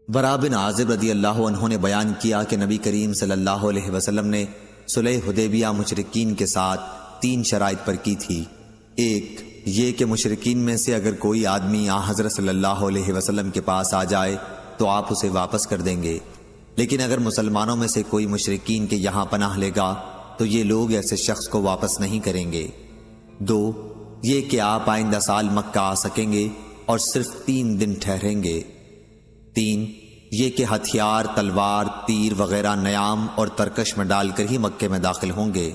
برا بن عازب رضی اللہ عنہ نے بیان کیا کہ نبی کریم صلی اللہ علیہ وسلم نے صلح حدیبیہ مشرکین کے ساتھ 3 شرائط پر کی تھی۔ ایک یہ کہ مشرکین میں سے اگر کوئی آدمی حضرت صلی اللہ علیہ وسلم کے پاس آ جائے تو آپ اسے واپس کر دیں گے، لیکن اگر مسلمانوں میں سے کوئی مشرکین کے یہاں پناہ لے گا تو یہ لوگ ایسے شخص کو واپس نہیں کریں گے۔ 2 یہ کہ آپ آئندہ سال مکہ آ سکیں گے اور صرف 3 دن ٹھہریں گے۔ 3 یہ کہ ہتھیار، تلوار، تیر وغیرہ نیام اور ترکش میں ڈال کر ہی مکے میں داخل ہوں گے۔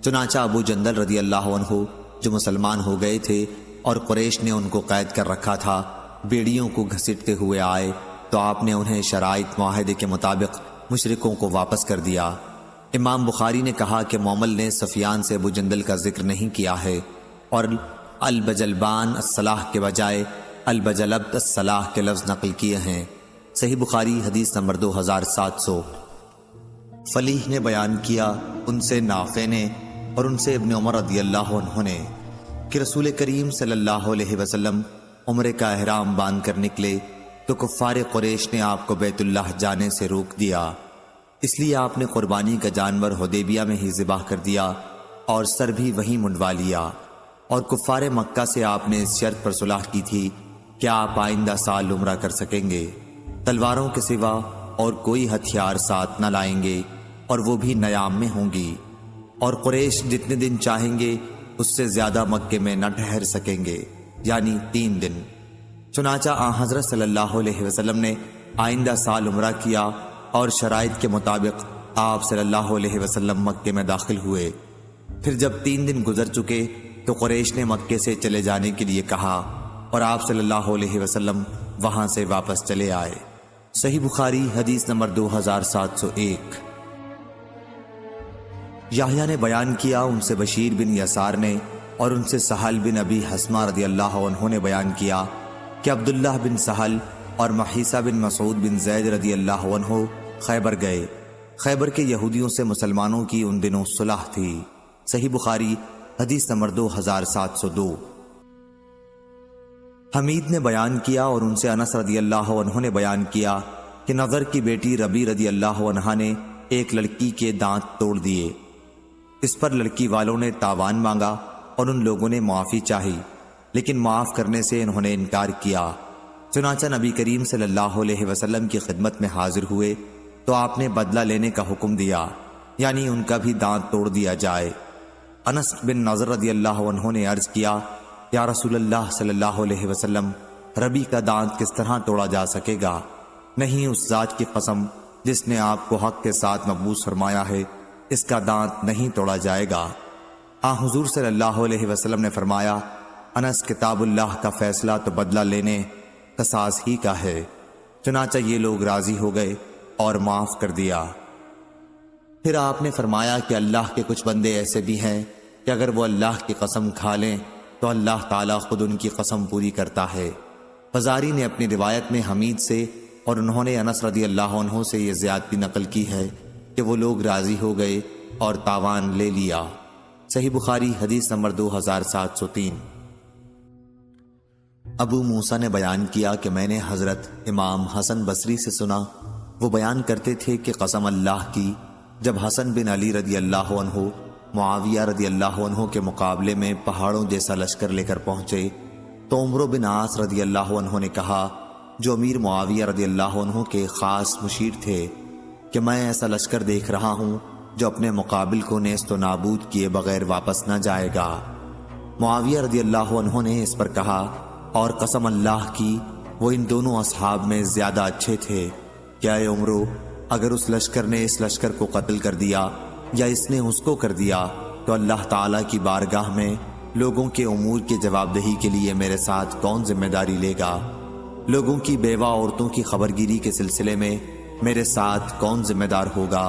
چنانچہ ابو جندل رضی اللہ عنہ جو مسلمان ہو گئے تھے اور قریش نے ان کو قید کر رکھا تھا، بیڑیوں کو گھسیٹتے ہوئے آئے تو آپ نے انہیں شرائط معاہدے کے مطابق مشرکوں کو واپس کر دیا۔ امام بخاری نے کہا کہ مومل نے سفیان سے ابو جندل کا ذکر نہیں کیا ہے اور البجلبان الصلاح کے بجائے البجلبت الصلاح کے لفظ نقل کیے ہیں۔ صحیح بخاری حدیث نمبر 2700۔ فلیح نے بیان کیا ان سے نافع نے اور ان سے ابن عمر رضی اللہ عنہ نے کہ رسول کریم صلی اللہ علیہ وسلم عمرے کا احرام باندھ کر نکلے تو کفار قریش نے آپ کو بیت اللہ جانے سے روک دیا، اس لیے آپ نے قربانی کا جانور حدیبیہ میں ہی ذبح کر دیا اور سر بھی وہیں منڈوا لیا، اور کفار مکہ سے آپ نے اس شرط پر صلح کی تھی کہ آپ آئندہ سال عمرہ کر سکیں گے، تلواروں کے سوا اور کوئی ہتھیار ساتھ نہ لائیں گے اور وہ بھی نیام میں ہوں گی، اور قریش جتنے دن چاہیں گے اس سے زیادہ مکے میں نہ ٹھہر سکیں گے، یعنی 3 دن۔ چنانچہ حضرت صلی اللہ علیہ وسلم نے آئندہ سال عمرہ کیا اور شرائط کے مطابق آپ صلی اللہ علیہ وسلم مکے میں داخل ہوئے۔ پھر جب 3 دن گزر چکے تو قریش نے مکے سے چلے جانے کے لیے کہا اور آپ صلی اللہ علیہ وسلم وہاں سے واپس چلے آئے۔ صحیح بخاری حدیث نمبر 2701۔ یحییٰ نے بیان کیا ان سے بشیر بن یسار نے اور ان سے سہل بن ابی حسمہ رضی اللہ عنہ نے بیان کیا کہ عبداللہ بن سہل اور محیصہ بن مسعود بن زید رضی اللہ عنہ خیبر گئے۔ خیبر کے یہودیوں سے مسلمانوں کی ان دنوں صلح تھی۔ صحیح بخاری حدیث نمبر 2702۔ حمید نے بیان کیا اور ان سے انس رضی اللہ عنہ نے بیان کیا کہ نضر کی بیٹی ربی رضی اللہ عنہا نے ایک لڑکی کے دانت توڑ دیے۔ اس پر لڑکی والوں نے تاوان مانگا اور ان لوگوں نے معافی چاہی، لیکن معاف کرنے سے انہوں نے انکار کیا۔ چنانچہ نبی کریم صلی اللہ علیہ وسلم کی خدمت میں حاضر ہوئے تو آپ نے بدلہ لینے کا حکم دیا، یعنی ان کا بھی دانت توڑ دیا جائے۔ انس بن نضر رضی اللہ عنہ نے عرض کیا، یا رسول اللہ صلی اللہ علیہ وسلم، ربی کا دانت کس طرح توڑا جا سکے گا؟ نہیں، اس ذات کی قسم جس نے آپ کو حق کے ساتھ مبعوث فرمایا ہے، اس کا دانت نہیں توڑا جائے گا۔ حضور صلی اللہ علیہ وسلم نے فرمایا، انس، کتاب اللہ کا فیصلہ تو بدلہ لینے قصاص ہی کا ہے۔ چنانچہ یہ لوگ راضی ہو گئے اور معاف کر دیا۔ پھر آپ نے فرمایا کہ اللہ کے کچھ بندے ایسے بھی ہیں کہ اگر وہ اللہ کی قسم کھا لیں تو اللہ تعالیٰ خود ان کی قسم پوری کرتا ہے۔ فزاری نے اپنی روایت میں حمید سے اور انہوں نے انس رضی اللہ عنہ سے یہ زیادتی نقل کی ہے کہ وہ لوگ راضی ہو گئے اور تاوان لے لیا۔ صحیح بخاری حدیث نمبر 2703۔ ابو موسیٰ نے بیان کیا کہ میں نے حضرت امام حسن بصری سے سنا، وہ بیان کرتے تھے کہ قسم اللہ کی، جب حسن بن علی رضی اللہ عنہ معاویہ رضی اللہ عنہ کے مقابلے میں پہاڑوں جیسا لشکر لے کر پہنچے تو عمرو بن عاص رضی اللہ عنہ نے کہا، جو امیر معاویہ رضی اللہ عنہ کے خاص مشیر تھے، کہ میں ایسا لشکر دیکھ رہا ہوں جو اپنے مقابل کو نیست و نابود کیے بغیر واپس نہ جائے گا۔ معاویہ رضی اللہ عنہ نے اس پر کہا، اور قسم اللہ کی، وہ ان دونوں اصحاب میں زیادہ اچھے تھے۔ کیا اے عمرو، اگر اس لشکر نے اس لشکر کو قتل کر دیا یا اس نے اس کو کر دیا تو اللہ تعالیٰ کی بارگاہ میں لوگوں کے امور کی جواب دہی کے لیے میرے ساتھ کون ذمہ داری لے گا؟ لوگوں کی بیوہ عورتوں کی خبرگیری کے سلسلے میں میرے ساتھ کون ذمہ دار ہوگا؟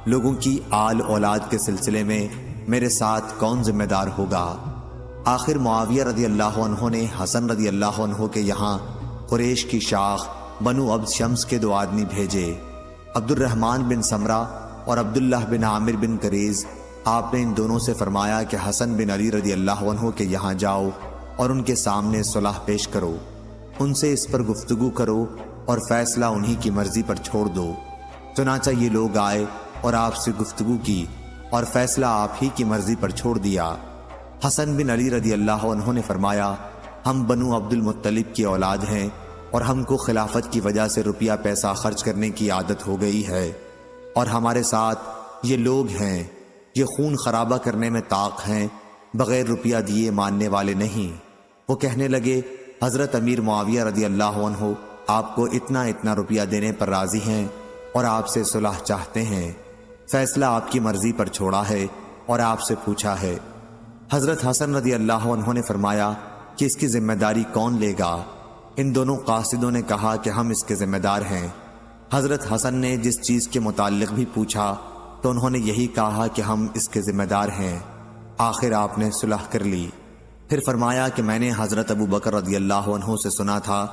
لوگوں کی آل اولاد کے سلسلے میں میرے ساتھ کون ذمہ دار ہوگا؟ آخر معاویہ رضی اللہ عنہ نے حسن رضی اللہ عنہ کے یہاں قریش کی شاخ بنو عبد شمس کے 2 آدمی بھیجے، عبد الرحمن بن سمرہ اور عبداللہ بن عامر بن کریز۔ آپ نے ان دونوں سے فرمایا کہ حسن بن علی رضی اللہ عنہ کے یہاں جاؤ اور ان کے سامنے صلح پیش کرو، ان سے اس پر گفتگو کرو اور فیصلہ انہی کی مرضی پر چھوڑ دو۔ چنانچہ یہ لوگ آئے اور آپ سے گفتگو کی اور فیصلہ آپ ہی کی مرضی پر چھوڑ دیا۔ حسن بن علی رضی اللہ عنہ نے فرمایا، ہم بنو عبد المطلب کی اولاد ہیں اور ہم کو خلافت کی وجہ سے روپیہ پیسہ خرچ کرنے کی عادت ہو گئی ہے، اور ہمارے ساتھ یہ لوگ ہیں، یہ خون خرابہ کرنے میں طاق ہیں، بغیر روپیہ دیے ماننے والے نہیں۔ وہ کہنے لگے، حضرت امیر معاویہ رضی اللہ عنہ آپ کو اتنا اتنا روپیہ دینے پر راضی ہیں اور آپ سے صلح چاہتے ہیں، فیصلہ آپ کی مرضی پر چھوڑا ہے اور آپ سے پوچھا ہے۔ حضرت حسن رضی اللہ عنہ نے فرمایا کہ اس کی ذمہ داری کون لے گا؟ ان دونوں قاصدوں نے کہا کہ ہم اس کے ذمہ دار ہیں۔ حضرت حسن نے جس چیز کے متعلق بھی پوچھا تو انہوں نے یہی کہا کہ ہم اس کے ذمہ دار ہیں۔ آخر آپ نے صلح کر لی۔ پھر فرمایا کہ میں نے حضرت ابو بکر رضی اللہ عنہ سے سنا تھا،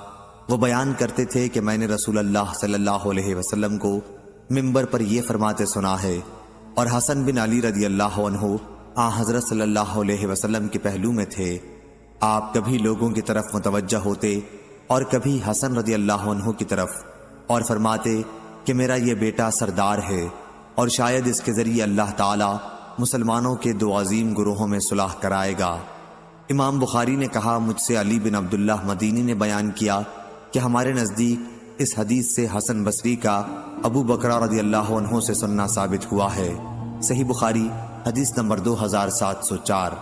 وہ بیان کرتے تھے کہ میں نے رسول اللہ صلی اللہ علیہ وسلم کو منبر پر یہ فرماتے سنا ہے، اور حسن بن علی رضی اللہ عنہ حضرت صلی اللہ علیہ وسلم کے پہلو میں تھے۔ آپ کبھی لوگوں کی طرف متوجہ ہوتے اور کبھی حسن رضی اللہ عنہ کی طرف، اور فرماتے کہ میرا یہ بیٹا سردار ہے اور شاید اس کے ذریعے اللہ تعالی مسلمانوں کے دو عظیم گروہوں میں صلح کرائے گا۔ امام بخاری نے کہا، مجھ سے علی بن عبداللہ مدینی نے بیان کیا کہ ہمارے نزدیک اس حدیث سے حسن بصری کا ابو بکر رضی اللہ عنہ سے سننا ثابت ہوا ہے۔ صحیح بخاری حدیث نمبر 2704۔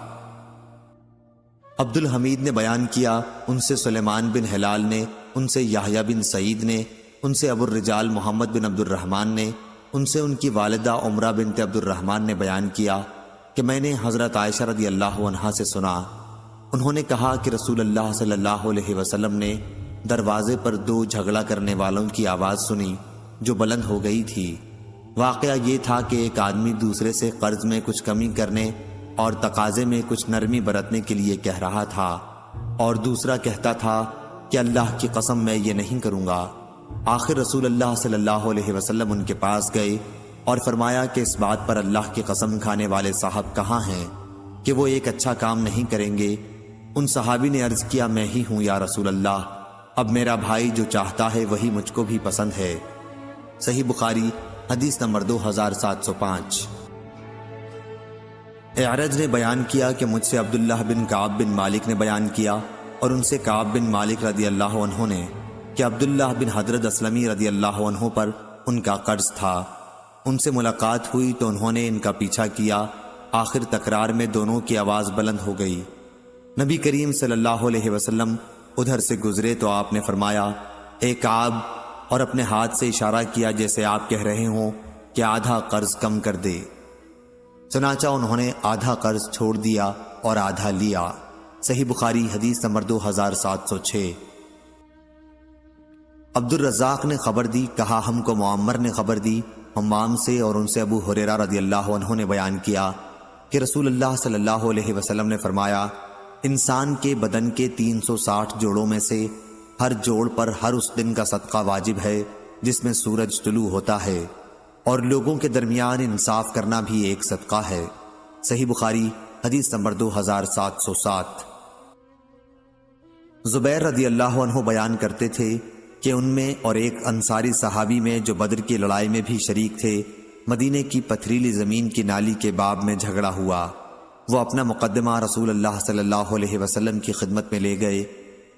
عبد الحمید نے بیان کیا، ان سے سلیمان بن ہلال نے، ان سے یحییٰ بن سعید نے، ان سے ابو الرجال محمد بن عبد الرحمن نے، ان سے ان کی والدہ عمرہ بنت عبد الرحمن نے بیان کیا کہ میں نے حضرت عائشہ رضی اللہ عنہا سے سنا، انہوں نے کہا کہ رسول اللہ صلی اللہ علیہ وسلم نے دروازے پر دو جھگڑا کرنے والوں کی آواز سنی جو بلند ہو گئی تھی۔ واقعہ یہ تھا کہ ایک آدمی دوسرے سے قرض میں کچھ کمی کرنے اور تقاضے میں کچھ نرمی برتنے کے لیے کہہ رہا تھا، اور دوسرا کہتا تھا کہ اللہ کی قسم میں یہ نہیں کروں گا۔ آخر رسول اللہ صلی اللہ علیہ وسلم ان کے پاس گئے اور فرمایا کہ اس بات پر اللہ کی قسم کھانے والے صاحب کہاں ہیں کہ وہ ایک اچھا کام نہیں کریں گے؟ ان صحابی نے عرض کیا، میں ہی ہوں یا رسول اللہ، اب میرا بھائی جو چاہتا ہے وہی مجھ کو بھی پسند ہے۔ صحیح بخاری حدیث نمبر 2705۔ اعرج نے بیان کیا کہ مجھ سے عبداللہ بن کعب بن مالک نے بیان کیا، اور ان سے کعب بن مالک رضی اللہ عنہ نے، کہ عبداللہ بن حضرت اسلمی رضی اللہ عنہ پر ان کا قرض تھا۔ ان سے ملاقات ہوئی تو انہوں نے ان کا پیچھا کیا، آخر تکرار میں دونوں کی آواز بلند ہو گئی۔ نبی کریم صلی اللہ علیہ وسلم ادھر سے گزرے تو آپ نے فرمایا، اے کعب، اور اپنے ہاتھ سے اشارہ کیا جیسے آپ کہہ رہے ہوں کہ آدھا قرض کم کر دے۔ چنانچہ انہوں نے آدھا قرض چھوڑ دیا اور آدھا لیا۔ صحیح بخاری حدیث نمبر 2706۔ عبد الرزاق نے خبر دی، کہا ہم کو معمر نے خبر دی حمام سے، اور ان سے ابو ہریرہ رضی اللہ عنہ نے بیان کیا کہ رسول اللہ صلی اللہ علیہ وسلم نے فرمایا، انسان کے بدن کے 360 جوڑوں میں سے ہر جوڑ پر ہر اس دن کا صدقہ واجب ہے جس میں سورج طلوع ہوتا ہے، اور لوگوں کے درمیان انصاف کرنا بھی ایک صدقہ ہے۔ صحیح بخاری حدیث نمبر 2707۔ زبیر رضی اللہ عنہ بیان کرتے تھے کہ ان میں اور ایک انصاری صحابی میں جو بدر کی لڑائی میں بھی شریک تھے، مدینے کی پتھریلی زمین کی نالی کے باب میں جھگڑا ہوا۔ وہ اپنا مقدمہ رسول اللہ صلی اللہ علیہ وسلم کی خدمت میں لے گئے۔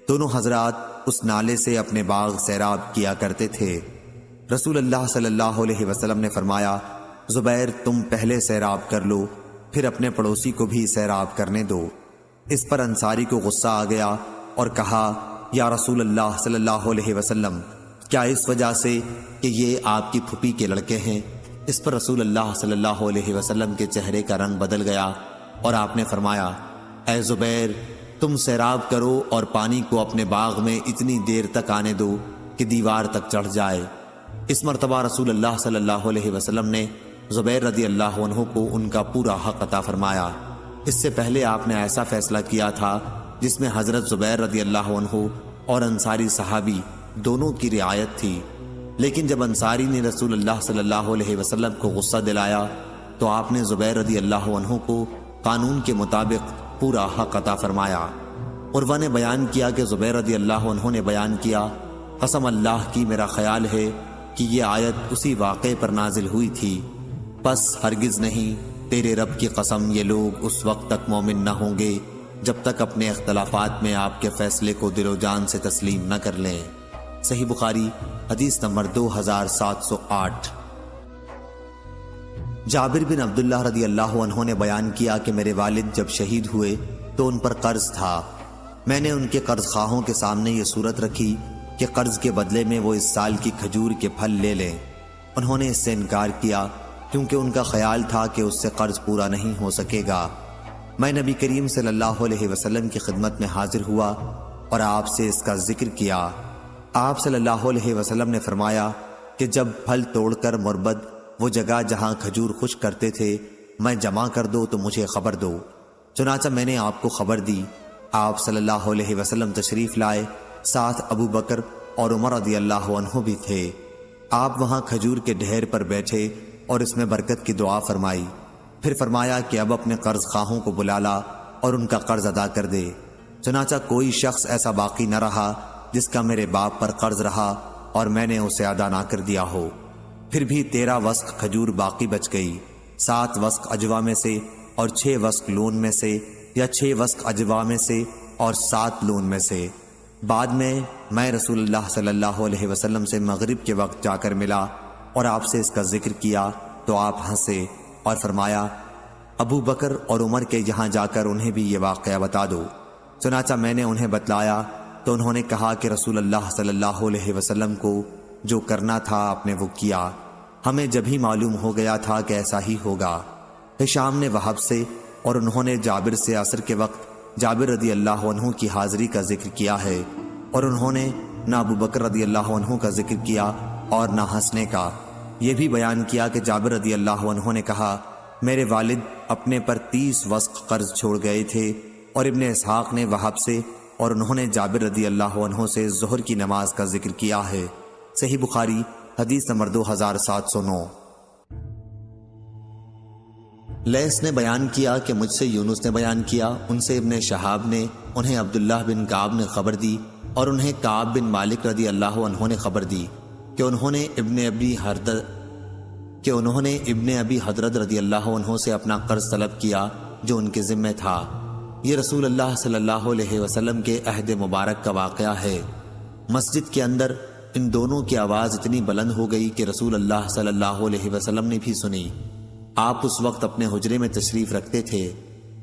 دونوں حضرات اس نالے سے اپنے باغ سیراب کیا کرتے تھے۔ رسول اللہ صلی اللہ علیہ وسلم نے فرمایا، زبیر تم پہلے سیراب کر لو، پھر اپنے پڑوسی کو بھی سیراب کرنے دو۔ اس پر انصاری کو غصہ آ گیا اور کہا، یا رسول اللہ صلی اللہ علیہ وسلم، کیا اس وجہ سے کہ یہ آپ کی پھوپھی کے لڑکے ہیں؟ اس پر رسول اللہ صلی اللہ علیہ وسلم کے چہرے کا رنگ بدل گیا اور آپ نے فرمایا، اے زبیر تم سیراب کرو اور پانی کو اپنے باغ میں اتنی دیر تک آنے دو کہ دیوار تک چڑھ جائے۔ اس مرتبہ رسول اللہ صلی اللہ علیہ وسلم نے زبیر رضی اللہ عنہ کو ان کا پورا حق عطا فرمایا۔ اس سے پہلے آپ نے ایسا فیصلہ کیا تھا جس میں حضرت زبیر رضی اللہ عنہ اور انصاری صحابی دونوں کی رعایت تھی، لیکن جب انصاری نے رسول اللہ صلی اللہ علیہ وسلم کو غصہ دلایا تو آپ نے زبیر رضی اللہ عنہ کو قانون کے مطابق پورا حق عطا فرمایا۔ عروہ نے بیان کیا کہ زبیر رضی اللہ عنہ نے بیان کیا قسم اللہ کی میرا خیال ہے کہ یہ آیت اسی واقعے پر نازل ہوئی تھی۔ پس ہرگز نہیں، تیرے رب کی قسم یہ لوگ اس وقت تک مومن نہ ہوں گے جب تک اپنے اختلافات میں آپ کے فیصلے کو دل و جان سے تسلیم نہ کر لیں۔ صحیح بخاری حدیث نمبر 2708۔ جابر بن عبداللہ رضی اللہ عنہ نے بیان کیا کہ میرے والد جب شہید ہوئے تو ان پر قرض تھا۔ میں نے ان کے قرض خواہوں کے سامنے یہ صورت رکھی کہ قرض کے بدلے میں وہ اس سال کی کھجور کے پھل لے لیں۔ انہوں نے اس سے انکار کیا کیونکہ ان کا خیال تھا کہ اس سے قرض پورا نہیں ہو سکے گا۔ میں نبی کریم صلی اللہ علیہ وسلم کی خدمت میں حاضر ہوا اور آپ سے اس کا ذکر کیا۔ آپ صلی اللہ علیہ وسلم نے فرمایا کہ جب پھل توڑ کر مربد وہ جگہ جہاں کھجور خشک کرتے تھے میں جمع کر دو تو مجھے خبر دو۔ چنانچہ میں نے آپ کو خبر دی۔ آپ صلی اللہ علیہ وسلم تشریف لائے، ساتھ ابو بکر اور عمر رضی اللہ عنہ بھی تھے۔ آپ وہاں کھجور کے ڈھیر پر بیٹھے اور اس میں برکت کی دعا فرمائی۔ پھر فرمایا کہ اب اپنے قرض خواہوں کو بلا لا اور ان کا قرض ادا کر دے۔ چنانچہ کوئی شخص ایسا باقی نہ رہا جس کا میرے باپ پر قرض رہا اور میں نے اسے ادا نہ کر دیا ہو۔ پھر بھی 13 وسق کھجور باقی بچ گئی، 7 وسق اجوا میں سے اور 6 وسق لون میں سے، یا 6 وسق اجوا میں سے اور 7 لون میں سے۔ بعد میں رسول اللہ صلی اللہ علیہ وسلم سے مغرب کے وقت جا کر ملا اور آپ سے اس کا ذکر کیا تو آپ ہنسے اور فرمایا ابو بکر اور عمر کے یہاں جا کر انہیں بھی یہ واقعہ بتا دو۔ چنانچہ میں نے انہیں بتلایا تو انہوں نے کہا کہ رسول اللہ صلی اللہ علیہ وسلم کو جو کرنا تھا آپ نے وہ کیا، ہمیں جب ہی معلوم ہو گیا تھا کہ ایسا ہی ہوگا۔ ہشام نے وہب سے اور انہوں نے جابر سے عصر کے وقت جابر رضی اللہ عنہ کی حاضری کا ذکر کیا ہے، اور انہوں نے نہ ابو بکر رضی اللہ عنہ کا ذکر کیا اور نہ ہنسنے کا۔ یہ بھی بیان کیا کہ جابر رضی اللہ عنہ نے کہا میرے والد اپنے پر 30 وسق قرض چھوڑ گئے تھے، اور ابن اسحاق نے وہب سے اور انہوں نے جابر رضی اللہ عنہ سے ظہر کی نماز کا ذکر کیا ہے۔ صحیح بخاری حدیث نمبر 2709۔ لیث نے بیان کیا کہ مجھ سے یونس نے بیان کیا، ان سے ابن شہاب نے انہیں عبداللہ بن کعب نے خبر دی، اور انہیں کعب بن مالک رضی اللہ عنہ نے خبر دی کہ انہوں نے ابن ابی حضرت رضی اللہ عنہ سے اپنا قرض طلب کیا جو ان کے ذمہ تھا۔ یہ رسول اللہ صلی اللہ علیہ وسلم کے عہد مبارک کا واقعہ ہے۔ مسجد کے اندر ان دونوں کی آواز اتنی بلند ہو گئی کہ رسول اللہ صلی اللہ علیہ وسلم نے بھی سنی۔ آپ اس وقت اپنے حجرے میں تشریف رکھتے تھے،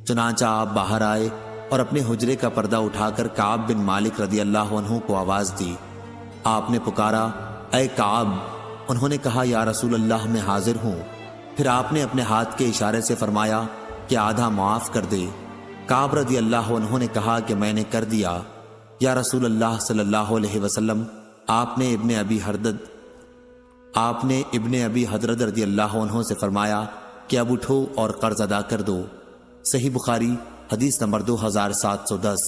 چنانچہ آپ باہر آئے اور اپنے حجرے کا پردہ اٹھا کر کعب بن مالک رضی اللہ عنہ کو آواز دی۔ آپ نے پکارا اے کعب، انہوں نے کہا یا رسول اللہ میں حاضر ہوں۔ پھر آپ نے اپنے ہاتھ کے اشارے سے فرمایا کہ آدھا معاف کر دے۔ کعب رضی اللہ عنہ نے کہا کہ میں نے کر دیا یا رسول اللہ صلی اللہ علیہ وسلم۔ آپ نے ابن ابی حضرت رضی اللہ عنہ سے فرمایا کہ اب اٹھو اور قرض ادا کر دو۔ صحیح بخاری حدیث نمبر 2710۔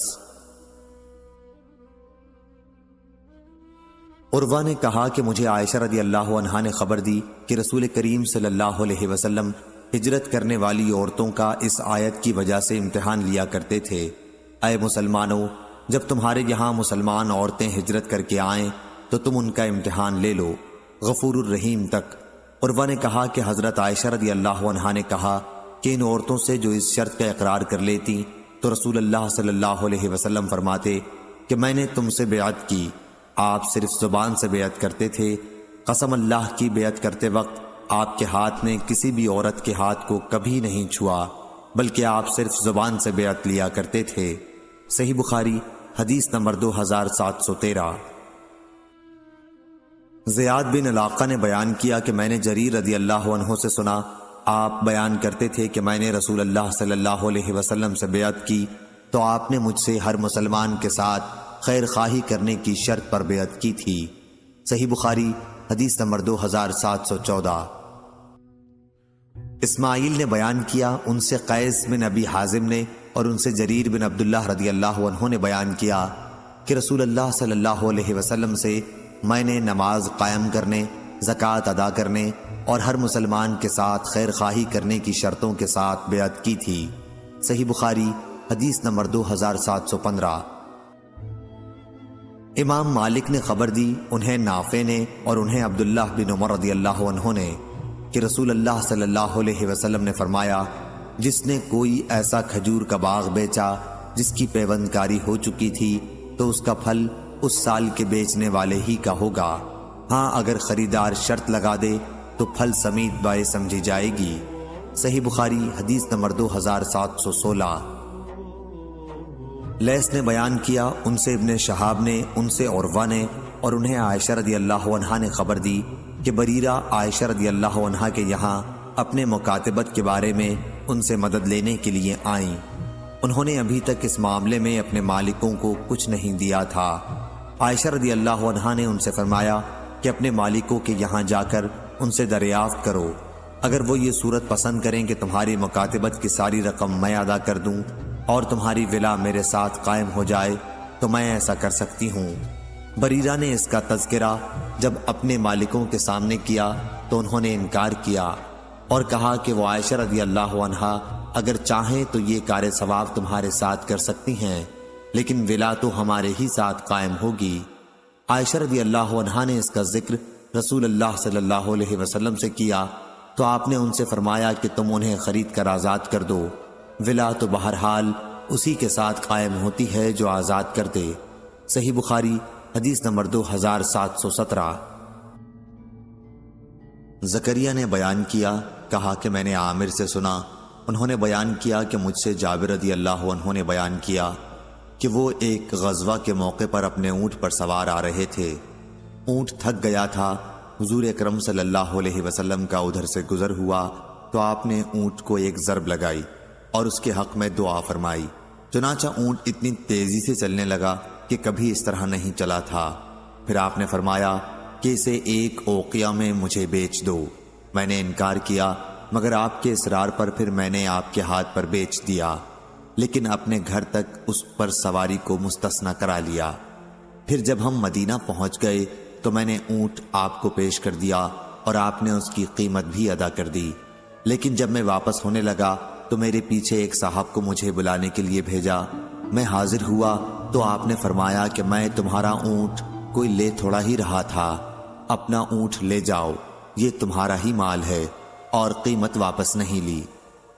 عروہ نے کہا کہ مجھے عائشہ رضی اللہ عنہا نے خبر دی کہ رسول کریم صلی اللہ علیہ وسلم ہجرت کرنے والی عورتوں کا اس آیت کی وجہ سے امتحان لیا کرتے تھے۔ اے مسلمانوں، جب تمہارے یہاں مسلمان عورتیں ہجرت کر کے آئیں تو تم ان کا امتحان لے لو، غفور الرحیم تک۔ عروہ نے کہا کہ حضرت عائشہ رضی اللہ عنہا نے کہا کہ ان عورتوں سے جو اس شرط کا اقرار کر لیتی تو رسول اللہ صلی اللہ علیہ وسلم فرماتے کہ میں نے تم سے بیعت کی، آپ صرف زبان سے بیعت کرتے تھے۔ قسم اللہ کی بیعت کرتے وقت آپ کے ہاتھ نے کسی بھی عورت کے ہاتھ کو کبھی نہیں چھوا، بلکہ آپ صرف زبان سے بیعت لیا کرتے تھے۔ صحیح بخاری حدیث نمبر 2713۔ زیاد بن علاقہ نے بیان کیا کہ میں نے جریر رضی اللہ عنہ سے سنا، آپ بیان کرتے تھے کہ میں نے رسول اللہ صلی اللہ علیہ وسلم سے بیعت کی تو آپ نے مجھ سے ہر مسلمان کے ساتھ خیر خواہی کرنے کی شرط پر بیعت کی تھی۔ صحیح بخاری حدیث نمبر 2714۔ اسماعیل نے بیان کیا، ان سے قیس بن ابی حازم نے اور ان سے جریر بن عبداللہ رضی اللہ عنہ نے بیان کیا کہ رسول اللہ صلی اللہ علیہ وسلم سے میں نے نماز قائم کرنے، زکوٰۃ ادا کرنے اور ہر مسلمان کے ساتھ خیر خواہی کرنے کی شرطوں کے ساتھ بیعت کی تھی۔ صحیح بخاری حدیث نمبر 2715۔ امام مالک نے خبر دی انہیں نافع نے اور انہیں عبداللہ بن عمر رضی اللہ عنہ نے کہ رسول اللہ صلی اللہ علیہ وسلم نے فرمایا، جس نے کوئی ایسا کھجور کا باغ بیچا جس کی پیوند کاری ہو چکی تھی تو اس کا پھل اس سال کے بیچنے والے ہی کا ہوگا، ہاں اگر خریدار شرط لگا دے تو پھل سمیت بائع سمجھی جائے گی۔ صحیح بخاری حدیث نمبر 2716۔ لیث نے بیان کیا ان سے ابن شہاب نے، ان سے عروہ نے، اور انہیں عائشہ رضی اللہ عنہا نے خبر دی کہ بریرہ عائشہ رضی اللہ عنہا کے یہاں اپنے مکاتبت کے بارے میں ان سے مدد لینے کے لیے آئیں۔ انہوں نے ابھی تک اس معاملے میں اپنے مالکوں کو کچھ نہیں دیا تھا۔ عائشہ رضی اللہ عنہا نے ان سے فرمایا کہ اپنے مالکوں کے یہاں جا کر ان سے دریافت کرو، اگر وہ یہ صورت پسند کریں کہ تمہاری مکاتبت کی ساری رقم میں ادا کر دوں اور تمہاری ولا میرے ساتھ قائم ہو جائے تو میں ایسا کر سکتی ہوں۔ بریرہ نے اس کا تذکرہ جب اپنے مالکوں کے سامنے کیا تو انہوں نے انکار کیا اور کہا کہ وہ عائشہ رضی اللہ عنہا اگر چاہیں تو یہ کار ثواب تمہارے ساتھ کر سکتی ہیں، لیکن ولا تو ہمارے ہی ساتھ قائم ہوگی۔ عائشہ رضی اللہ عنہا نے اس کا ذکر رسول اللہ صلی اللہ علیہ وسلم سے کیا تو آپ نے ان سے فرمایا کہ تم انہیں خرید کر آزاد کر دو، ولا تو بہرحال اسی کے ساتھ قائم ہوتی ہے جو آزاد کر دے۔ صحیح بخاری حدیث نمبر 2717۔ زکریا نے بیان کیا، کہا کہ میں نے عامر سے سنا، انہوں نے بیان کیا کہ مجھ سے جابر رضی اللہ عنہ نے بیان کیا کہ وہ ایک غزوہ کے موقع پر اپنے اونٹ پر سوار آ رہے تھے۔ اونٹ تھک گیا تھا، حضور اکرم صلی اللہ علیہ وسلم کا ادھر سے گزر ہوا تو آپ نے اونٹ کو ایک ضرب لگائی اور اس کے حق میں دعا فرمائی، چنانچہ اونٹ اتنی تیزی سے چلنے لگا کہ کبھی اس طرح نہیں چلا تھا۔ پھر آپ نے فرمایا کہ اسے ایک اوقیہ میں مجھے بیچ دو۔ میں نے انکار کیا، مگر آپ کے اصرار پر پھر میں نے آپ کے ہاتھ پر بیچ دیا، لیکن اپنے گھر تک اس پر سواری کو مستثنی کرا لیا۔ پھر جب ہم مدینہ پہنچ گئے تو میں نے اونٹ آپ کو پیش کر دیا اور آپ نے اس کی قیمت بھی ادا کر دی، لیکن جب میں واپس ہونے لگا تو میرے پیچھے ایک صاحب کو مجھے بلانے کے لیے بھیجا۔ میں حاضر ہوا تو آپ نے فرمایا کہ میں تمہارا اونٹ کوئی لے تھوڑا ہی رہا تھا، اپنا اونٹ لے جاؤ، یہ تمہارا ہی مال ہے، اور قیمت واپس نہیں لی۔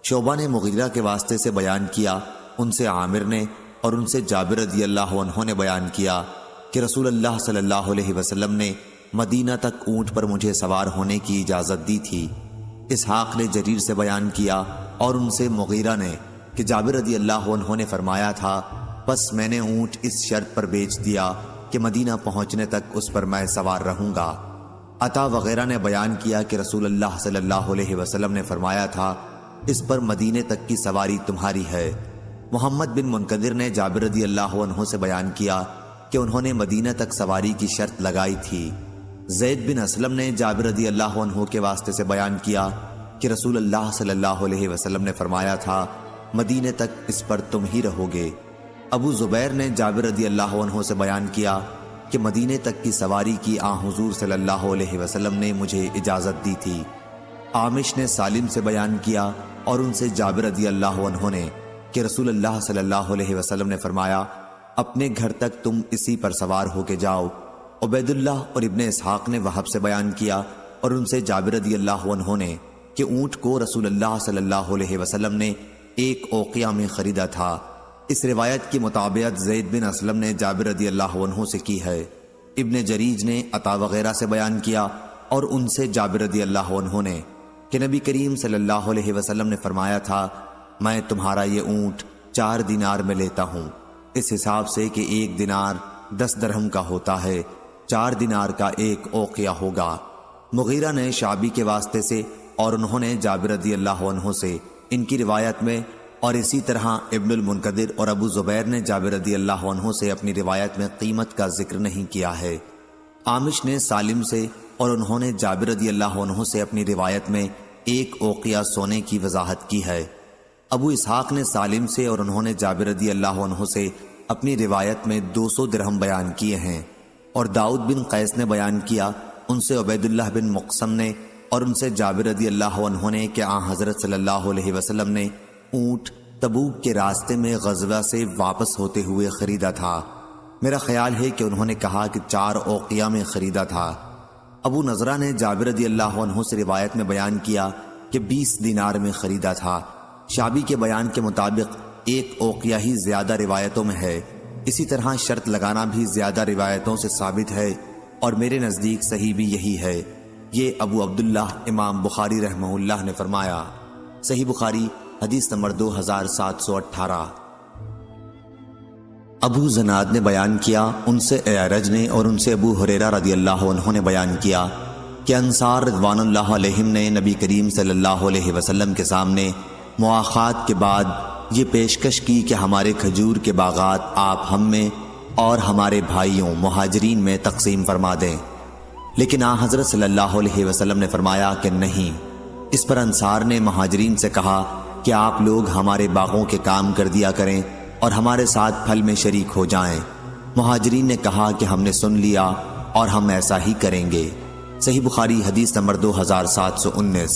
شعبہ نے مغیرہ کے واسطے سے بیان کیا، ان سے عامر نے اور ان سے جابر رضی اللہ عنہ نے بیان کیا کہ رسول اللہ صلی اللہ علیہ وسلم نے مدینہ تک اونٹ پر مجھے سوار ہونے کی اجازت دی تھی۔ اسحاق نے جریر سے بیان کیا اور ان سے مغیرہ نے کہ جابر رضی اللہ عنہ نے فرمایا تھا، بس میں نے اونٹ اس شرط پر بیچ دیا کہ مدینہ پہنچنے تک اس پر میں سوار رہوں گا۔ عطا وغیرہ نے بیان کیا کہ رسول اللہ صلی اللہ علیہ وسلم نے فرمایا تھا، اس پر مدینے تک کی سواری تمہاری ہے۔ محمد بن منقدر نے جابر رضی اللہ عنہ سے بیان کیا کہ انہوں نے مدینہ تک سواری کی شرط لگائی تھی۔ زید بن اسلم نے جابر رضی اللہ عنہ کے واسطے سے بیان کیا کہ رسول اللہ صلی اللہ علیہ وسلم نے فرمایا تھا، مدینے تک اس پر تم ہی رہو گے۔ ابو زبیر نے جابر رضی اللہ عنہ سے بیان کیا کہ مدینے تک کی سواری کی حضور صلی اللہ علیہ وسلم نے مجھے اجازت دی تھی۔ عامش نے سالم سے بیان کیا اور ان سے جابر رضی اللہ عنہ نے کہ رسول اللہ صلی اللہ علیہ وسلم نے فرمایا، اپنے گھر تک تم اسی پر سوار ہو کے جاؤ۔ عبید اللہ اور ابن اسحاق نے وہب سے بیان کیا اور ان سے جابر رضی اللہ عنہ نے کہ اونٹ کو رسول اللہ صلی اللہ علیہ وسلم نے ایک اوقیہ میں خریدا تھا۔ اس روایت کی مطابقت زید بن اسلم نے جابر رضی اللہ عنہ سے کی ہے۔ ابن جریج نے عطا وغیرہ سے بیان کیا اور ان سے جابر رضی اللہ عنہ نے کہ نبی کریم صلی اللہ علیہ وسلم نے فرمایا تھا، میں تمہارا یہ اونٹ 4 دینار میں لیتا ہوں، اس حساب سے کہ 1 دینار 10 درہم کا ہوتا ہے، 4 دینار کا ایک اوقیہ ہوگا۔ مغیرہ نے شعبی کے واسطے سے اور انہوں نے جابر رضی اللہ عنہ سے ان کی روایت میں، اور اسی طرح ابن المنقدر اور ابو زبیر نے جابر رضی اللہ عنہ سے اپنی روایت میں قیمت کا ذکر نہیں کیا ہے۔ عامش نے سالم سے اور انہوں نے جابر رضی اللہ عنہ سے اپنی روایت میں 1 اوقیہ سونے کی وضاحت کی ہے۔ ابو اسحاق نے سالم سے اور انہوں نے جابر رضی اللہ عنہ سے اپنی روایت میں 200 درہم بیان کیے ہیں، اور داؤد بن قیس نے بیان کیا ان سے عبید اللہ بن مقسم نے اور ان سے جابر رضی اللہ عنہ نے کہ حضرت صلی اللہ علیہ وسلم نے اونٹ تبوک کے راستے میں غزوہ سے واپس ہوتے ہوئے خریدا تھا۔ میرا خیال ہے کہ انہوں نے کہا کہ 4 اوقیہ میں خریدا تھا۔ ابو نضرہ نے جابر رضی اللہ عنہ سے روایت میں بیان کیا کہ 20 دینار میں خریدا تھا۔ شعبی کے بیان کے مطابق 1 اوقیہ ہی زیادہ روایتوں میں ہے۔ اسی طرح شرط لگانا بھی زیادہ روایتوں سے ثابت ہے، اور میرے نزدیک صحیح بھی یہی ہے۔ یہ ابو عبداللہ امام بخاری رحمہ اللہ نے فرمایا۔ صحیح بخاری حدیث نمبر 2718۔ ابو زناد نے بیان کیا، ان سے اعرج نے اور ان سے ابو ہریرہ رضی اللہ عنہ نے بیان کیا کہ انصار رضوان اللہ علیہم نے نبی کریم صلی اللہ علیہ وسلم کے سامنے مواخات کے بعد یہ پیشکش کی کہ ہمارے کھجور کے باغات آپ ہم میں اور ہمارے بھائیوں مہاجرین میں تقسیم فرما دیں، لیکن آن حضرت صلی اللہ علیہ وسلم نے فرمایا کہ نہیں۔ اس پر انصار نے مہاجرین سے کہا کہ آپ لوگ ہمارے باغوں کے کام کر دیا کریں اور ہمارے ساتھ پھل میں شریک ہو جائیں۔ مہاجرین نے کہا کہ ہم نے سن لیا اور ہم ایسا ہی کریں گے۔ صحیح بخاری حدیث نمبر 2719۔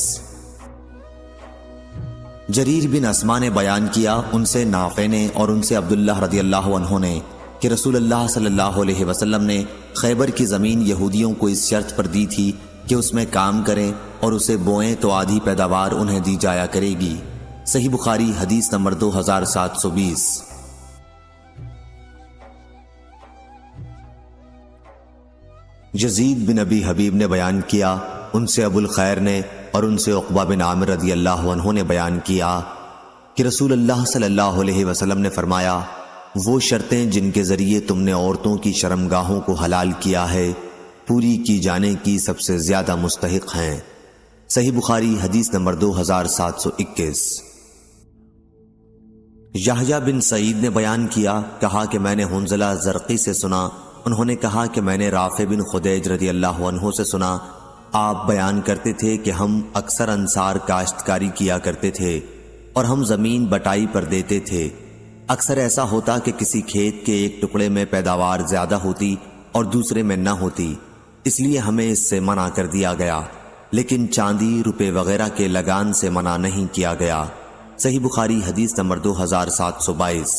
جریر بن اسما نے بیان کیا، ان سے نافع نے اور ان سے عبداللہ رضی اللہ عنہ نے کہ رسول اللہ صلی اللہ علیہ وسلم نے خیبر کی زمین یہودیوں کو اس شرط پر دی تھی کہ اس میں کام کریں اور اسے بوئیں تو آدھی پیداوار انہیں دی جایا کرے گی۔ صحیح بخاری حدیث نمبر 2720۔ یزید بن ابی حبیب نے بیان کیا، ان سے ابو الخیر نے اور ان سے عقبہ بن عامر رضی اللہ عنہ نے بیان کیا کہ رسول اللہ صلی اللہ علیہ وسلم نے فرمایا، وہ شرطیں جن کے ذریعے تم نے عورتوں کی شرمگاہوں کو حلال کیا ہے پوری کی جانے کی سب سے زیادہ مستحق ہیں۔ صحیح بخاری حدیث نمبر 2721۔ یحییٰ بن سعید نے بیان کیا، کہا کہ میں نے حنظلہ زرقی سے سنا، انہوں نے کہا کہ میں نے رافع بن خدیج رضی اللہ عنہ سے سنا، آپ بیان کرتے تھے کہ ہم اکثر انصار کاشتکاری کیا کرتے تھے اور ہم زمین بٹائی پر دیتے تھے۔ اکثر ایسا ہوتا کہ کسی کھیت کے ایک ٹکڑے میں پیداوار زیادہ ہوتی اور دوسرے میں نہ ہوتی، اس لیے ہمیں اس سے منع کر دیا گیا، لیکن چاندی روپے وغیرہ کے لگان سے منع نہیں کیا گیا۔ صحیح بخاری حدیث نمبر 2722۔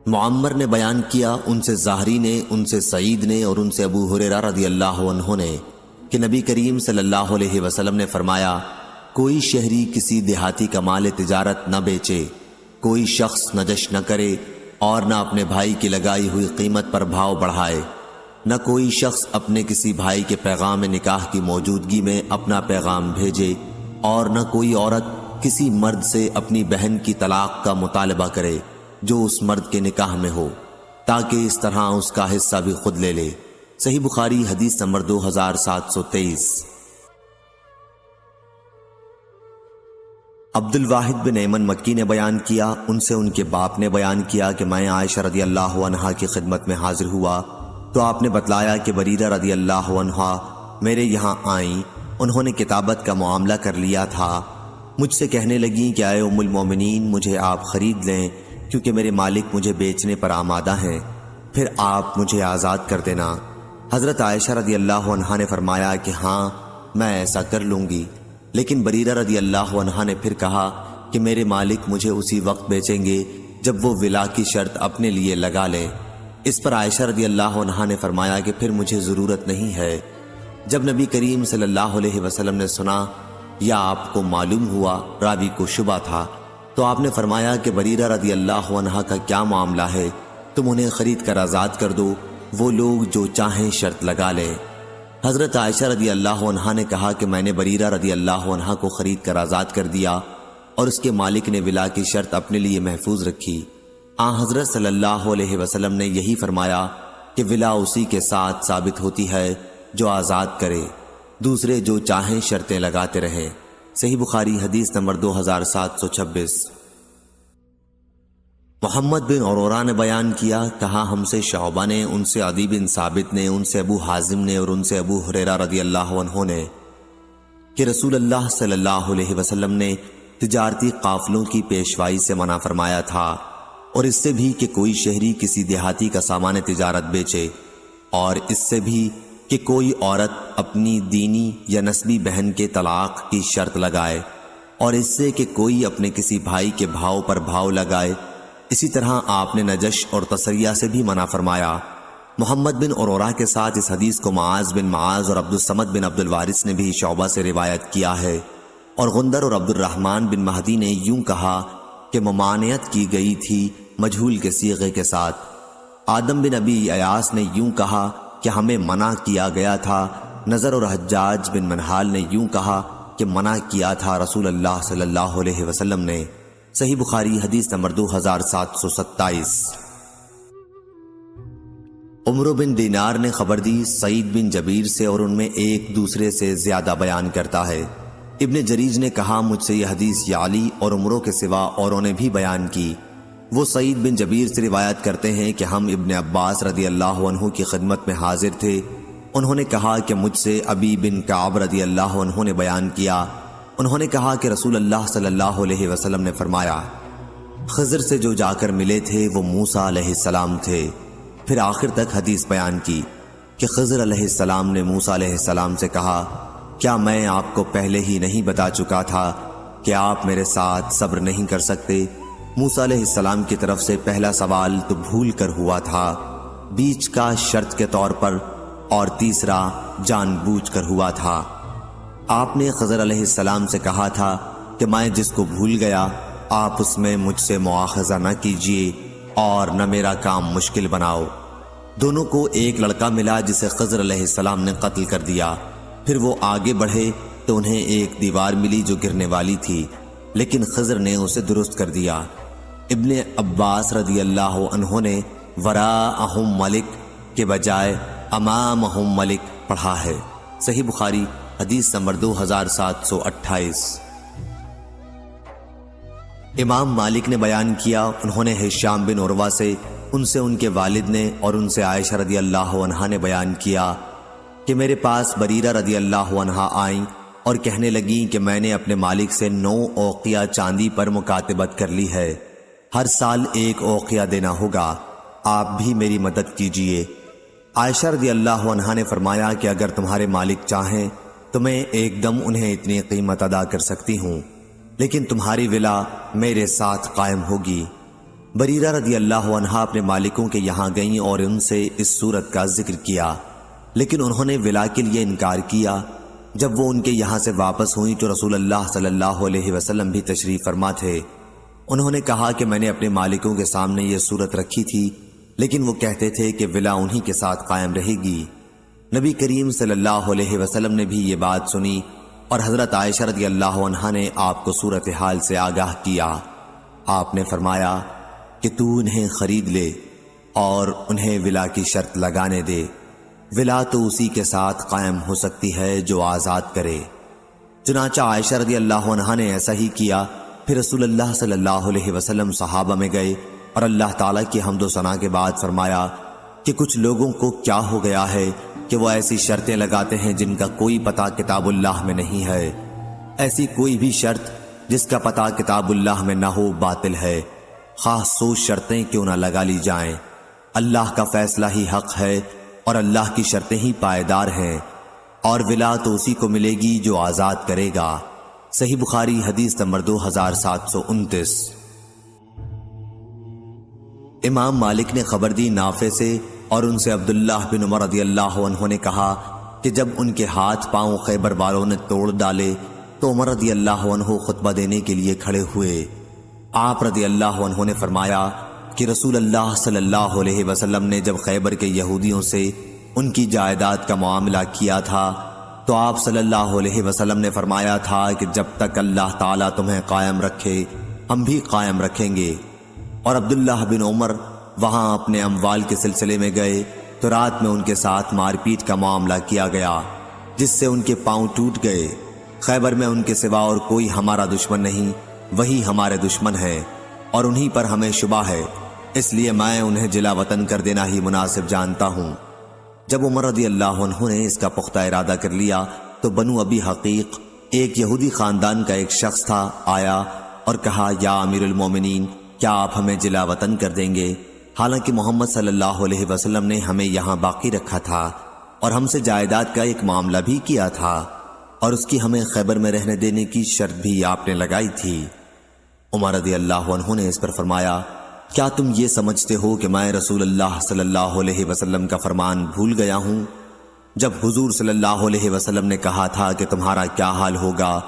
معمر نے بیان کیا، ان سے زہری نے، ان سے سعید نے اور ان سے ابو ہریرہ رضی اللہ عنہ نے کہ نبی کریم صلی اللہ علیہ وسلم نے فرمایا، کوئی شہری کسی دیہاتی کا مال تجارت نہ بیچے، کوئی شخص نجش نہ کرے اور نہ اپنے بھائی کی لگائی ہوئی قیمت پر بھاؤ بڑھائے، نہ کوئی شخص اپنے کسی بھائی کے پیغام نکاح کی موجودگی میں اپنا پیغام بھیجے، اور نہ کوئی عورت کسی مرد سے اپنی بہن کی طلاق کا مطالبہ کرے جو اس مرد کے نکاح میں ہو، تاکہ اس طرح اس کا حصہ بھی خود لے لے۔ صحیح بخاری حدیث نمبر 2723۔ عبد الواحد بن ایمن مکی نے بیان کیا، ان سے ان کے باپ نے بیان کیا کہ میں عائشہ رضی اللہ عنہا کی خدمت میں حاضر ہوا تو آپ نے بتلایا کہ بریرہ رضی اللہ عنہا میرے یہاں آئیں، انہوں نے کتابت کا معاملہ کر لیا تھا، مجھ سے کہنے لگیں کہ اے ام المومنین مجھے آپ خرید لیں کیونکہ میرے مالک مجھے بیچنے پر آمادہ ہیں، پھر آپ مجھے آزاد کر دینا۔ حضرت عائشہ رضی اللہ عنہا نے فرمایا کہ ہاں میں ایسا کر لوں گی، لیکن بریرہ رضی اللہ عنہا نے پھر کہا کہ میرے مالک مجھے اسی وقت بیچیں گے جب وہ ولا کی شرط اپنے لیے لگا لیں۔ اس پر عائشہ رضی اللہ عنہا نے فرمایا کہ پھر مجھے ضرورت نہیں ہے۔ جب نبی کریم صلی اللہ علیہ وسلم نے سنا یا آپ کو معلوم ہوا، راوی کو شبہ تھا، تو آپ نے فرمایا کہ بریرہ رضی اللہ عنہا کا کیا معاملہ ہے، تم انہیں خرید کر آزاد کر دو، وہ لوگ جو چاہیں شرط لگا لیں۔ حضرت عائشہ رضی اللہ عنہا نے کہا کہ میں نے بریرہ رضی اللہ عنہا کو خرید کر آزاد کر دیا اور اس کے مالک نے ولا کی شرط اپنے لیے محفوظ رکھی۔ حضرت صلی اللہ علیہ وسلم نے یہی فرمایا کہ ولا اسی کے ساتھ ثابت ہوتی ہے جو آزاد کرے، دوسرے جو چاہیں شرطیں لگاتے رہیں۔ صحیح بخاری حدیث نمبر 2726۔ محمد بن عرورہ نے بیان کیا، کہا ہم سے شعبہ نے، ان سے عدی بن ثابت نے، ان سے ابو حازم نے اور ان سے ابو ہریرہ رضی اللہ عنہ نے کہ رسول اللہ صلی اللہ علیہ وسلم نے تجارتی قافلوں کی پیشوائی سے منع فرمایا تھا، اور اس سے بھی کہ کوئی شہری کسی دیہاتی کا سامان تجارت بیچے، اور اس سے بھی کہ کوئی عورت اپنی دینی یا نسبی بہن کے طلاق کی شرط لگائے، اور اس سے کہ کوئی اپنے کسی بھائی کے بھاؤ پر بھاؤ لگائے، اسی طرح آپ نے نجش اور تسریہ سے بھی منع فرمایا۔ محمد بن عرورہ کے ساتھ اس حدیث کو معاذ بن معاذ اور عبد الصمد بن عبد الوارث نے بھی شعبہ سے روایت کیا ہے، اور غندر اور عبد الرحمن بن مہدی نے یوں کہا کہ ممانعت کی گئی تھی مجہول کے صیغے کے ساتھ۔ آدم بن ابی ایاس نے یوں کہا کہ ہمیں منع کیا گیا تھا۔ نظر اور حجاج بن منحال نے یوں کہا کہ منع کیا تھا رسول اللہ صلی اللہ علیہ وسلم نے۔ صحیح بخاری حدیث نمبر 2727۔ عمرو بن دینار نے خبر دی سعید بن جبیر سے، اور ان میں ایک دوسرے سے زیادہ بیان کرتا ہے۔ ابن جریج نے کہا مجھ سے یہ حدیث یعلی اور عمرو کے سوا اوروں نے بھی بیان کی۔ وہ سعید بن جبیر سے روایت کرتے ہیں کہ ہم ابن عباس رضی اللہ عنہ کی خدمت میں حاضر تھے۔ انہوں نے کہا کہ مجھ سے ابی بن کعب رضی اللہ عنہ نے بیان کیا۔ انہوں نے کہا کہ رسول اللہ صلی اللہ علیہ وسلم نے فرمایا، خضر سے جو جا کر ملے تھے وہ موسیٰ علیہ السلام تھے۔ پھر آخر تک حدیث بیان کی کہ خضر علیہ السلام نے موسیٰ علیہ السلام سے کہا، کیا میں آپ کو پہلے ہی نہیں بتا چکا تھا کہ آپ میرے ساتھ صبر نہیں کر سکتے؟ موسیٰ علیہ السلام کی طرف سے پہلا سوال تو بھول کر ہوا تھا، بیچ کا شرط کے طور پر، اور تیسرا جان بوجھ کر ہوا تھا۔ آپ نے خضر علیہ السلام سے کہا تھا کہ میں جس کو بھول گیا آپ اس میں مجھ سے مواخذہ نہ کیجیے اور نہ میرا کام مشکل بناؤ۔ دونوں کو ایک لڑکا ملا جسے خضر علیہ السلام نے قتل کر دیا۔ پھر وہ آگے بڑھے تو انہیں ایک دیوار ملی جو گرنے والی تھی، لیکن خضر نے اسے درست کر دیا۔ ابن عباس رضی اللہ عنہ نے وراءہم ملک کے بجائے امامہم ملک پڑھا ہے۔ صحیح بخاری حدیث نمبر 2728۔ امام مالک نے بیان کیا، انہوں نے ہشام بن عروہ سے، ان سے ان کے والد نے، اور ان سے عائشہ رضی اللہ عنہا نے بیان کیا کہ میرے پاس بریرہ رضی اللہ عنہا آئیں اور کہنے لگیں کہ میں نے اپنے مالک سے 9 اوقیہ چاندی پر مکاتبت کر لی ہے، ہر سال 1 اوقیہ دینا ہوگا، آپ بھی میری مدد کیجیے۔ عائشہ رضی اللہ عنہا نے فرمایا کہ اگر تمہارے مالک چاہیں تو میں ایک دم انہیں اتنی قیمت ادا کر سکتی ہوں، لیکن تمہاری ولا میرے ساتھ قائم ہوگی۔ بریرہ رضی اللہ عنہا اپنے مالکوں کے یہاں گئیں اور ان سے اس صورت کا ذکر کیا، لیکن انہوں نے ولا کے لیے انکار کیا۔ جب وہ ان کے یہاں سے واپس ہوئیں تو رسول اللہ صلی اللہ علیہ وسلم بھی تشریف فرما تھے۔ انہوں نے کہا کہ میں نے اپنے مالکوں کے سامنے یہ صورت رکھی تھی، لیکن وہ کہتے تھے کہ ولا انہی کے ساتھ قائم رہے گی۔ نبی کریم صلی اللہ علیہ وسلم نے بھی یہ بات سنی، اور حضرت عائشہ رضی اللہ عنہا نے آپ کو صورتحال سے آگاہ کیا۔ آپ نے فرمایا کہ تو انہیں خرید لے اور انہیں ولا کی شرط لگانے دے، ولا تو اسی کے ساتھ قائم ہو سکتی ہے جو آزاد کرے۔ چنانچہ عائشہ رضی اللہ عنہا نے ایسا ہی کیا۔ پھر رسول اللہ صلی اللہ علیہ وسلم صحابہ میں گئے اور اللہ تعالیٰ کی حمد و ثنا کے بعد فرمایا کہ کچھ لوگوں کو کیا ہو گیا ہے کہ وہ ایسی شرطیں لگاتے ہیں جن کا کوئی پتہ کتاب اللہ میں نہیں ہے۔ ایسی کوئی بھی شرط جس کا پتہ کتاب اللہ میں نہ ہو باطل ہے، خواہ 100 شرطیں کیوں نہ لگا لی جائیں۔ اللہ کا فیصلہ ہی حق ہے اور اللہ کی شرطیں ہی پائیدار ہیں، اور ولا تو اسی کو ملے گی جو آزاد کرے گا۔ صحیح بخاری حدیث نمبر 2729۔ امام مالک نے خبر دی نافع سے، اور ان سے عبداللہ بن عمر رضی اللہ عنہ نے کہا کہ جب ان کے ہاتھ پاؤں خیبر والوں نے توڑ ڈالے تو عمر رضی اللہ عنہ خطبہ دینے کے لیے کھڑے ہوئے۔ آپ رضی اللہ عنہ نے فرمایا کہ رسول اللہ صلی اللہ علیہ وسلم نے جب خیبر کے یہودیوں سے ان کی جائیداد کا معاملہ کیا تھا تو آپ صلی اللہ علیہ وسلم نے فرمایا تھا کہ جب تک اللہ تعالیٰ تمہیں قائم رکھے ہم بھی قائم رکھیں گے۔ اور عبداللہ بن عمر وہاں اپنے اموال کے سلسلے میں گئے تو رات میں ان کے ساتھ مار پیٹ کا معاملہ کیا گیا، جس سے ان کے پاؤں ٹوٹ گئے۔ خیبر میں ان کے سوا اور کوئی ہمارا دشمن نہیں، وہی ہمارے دشمن ہیں، اور انہی پر ہمیں شبہ ہے، اس لیے میں انہیں جلا وطن کر دینا ہی مناسب جانتا ہوں۔ جب عمر رضی اللہ عنہ نے اس کا پختہ ارادہ کر لیا تو بنو ابی حقیق، ایک یہودی خاندان کا ایک شخص تھا، آیا اور کہا، یا امیر المومنین، کیا آپ ہمیں جلا وطن کر دیں گے؟ حالانکہ محمد صلی اللہ علیہ وسلم نے ہمیں یہاں باقی رکھا تھا اور ہم سے جائیداد کا ایک معاملہ بھی کیا تھا، اور اس کی ہمیں خیبر میں رہنے دینے کی شرط بھی آپ نے لگائی تھی۔ عمر رضی اللہ عنہ نے اس پر فرمایا کیا تم یہ سمجھتے ہو کہ میں رسول اللہ صلی اللہ علیہ وسلم کا فرمان بھول گیا ہوں؟ جب حضور صلی اللہ علیہ وسلم نے کہا تھا کہ تمہارا کیا حال ہوگا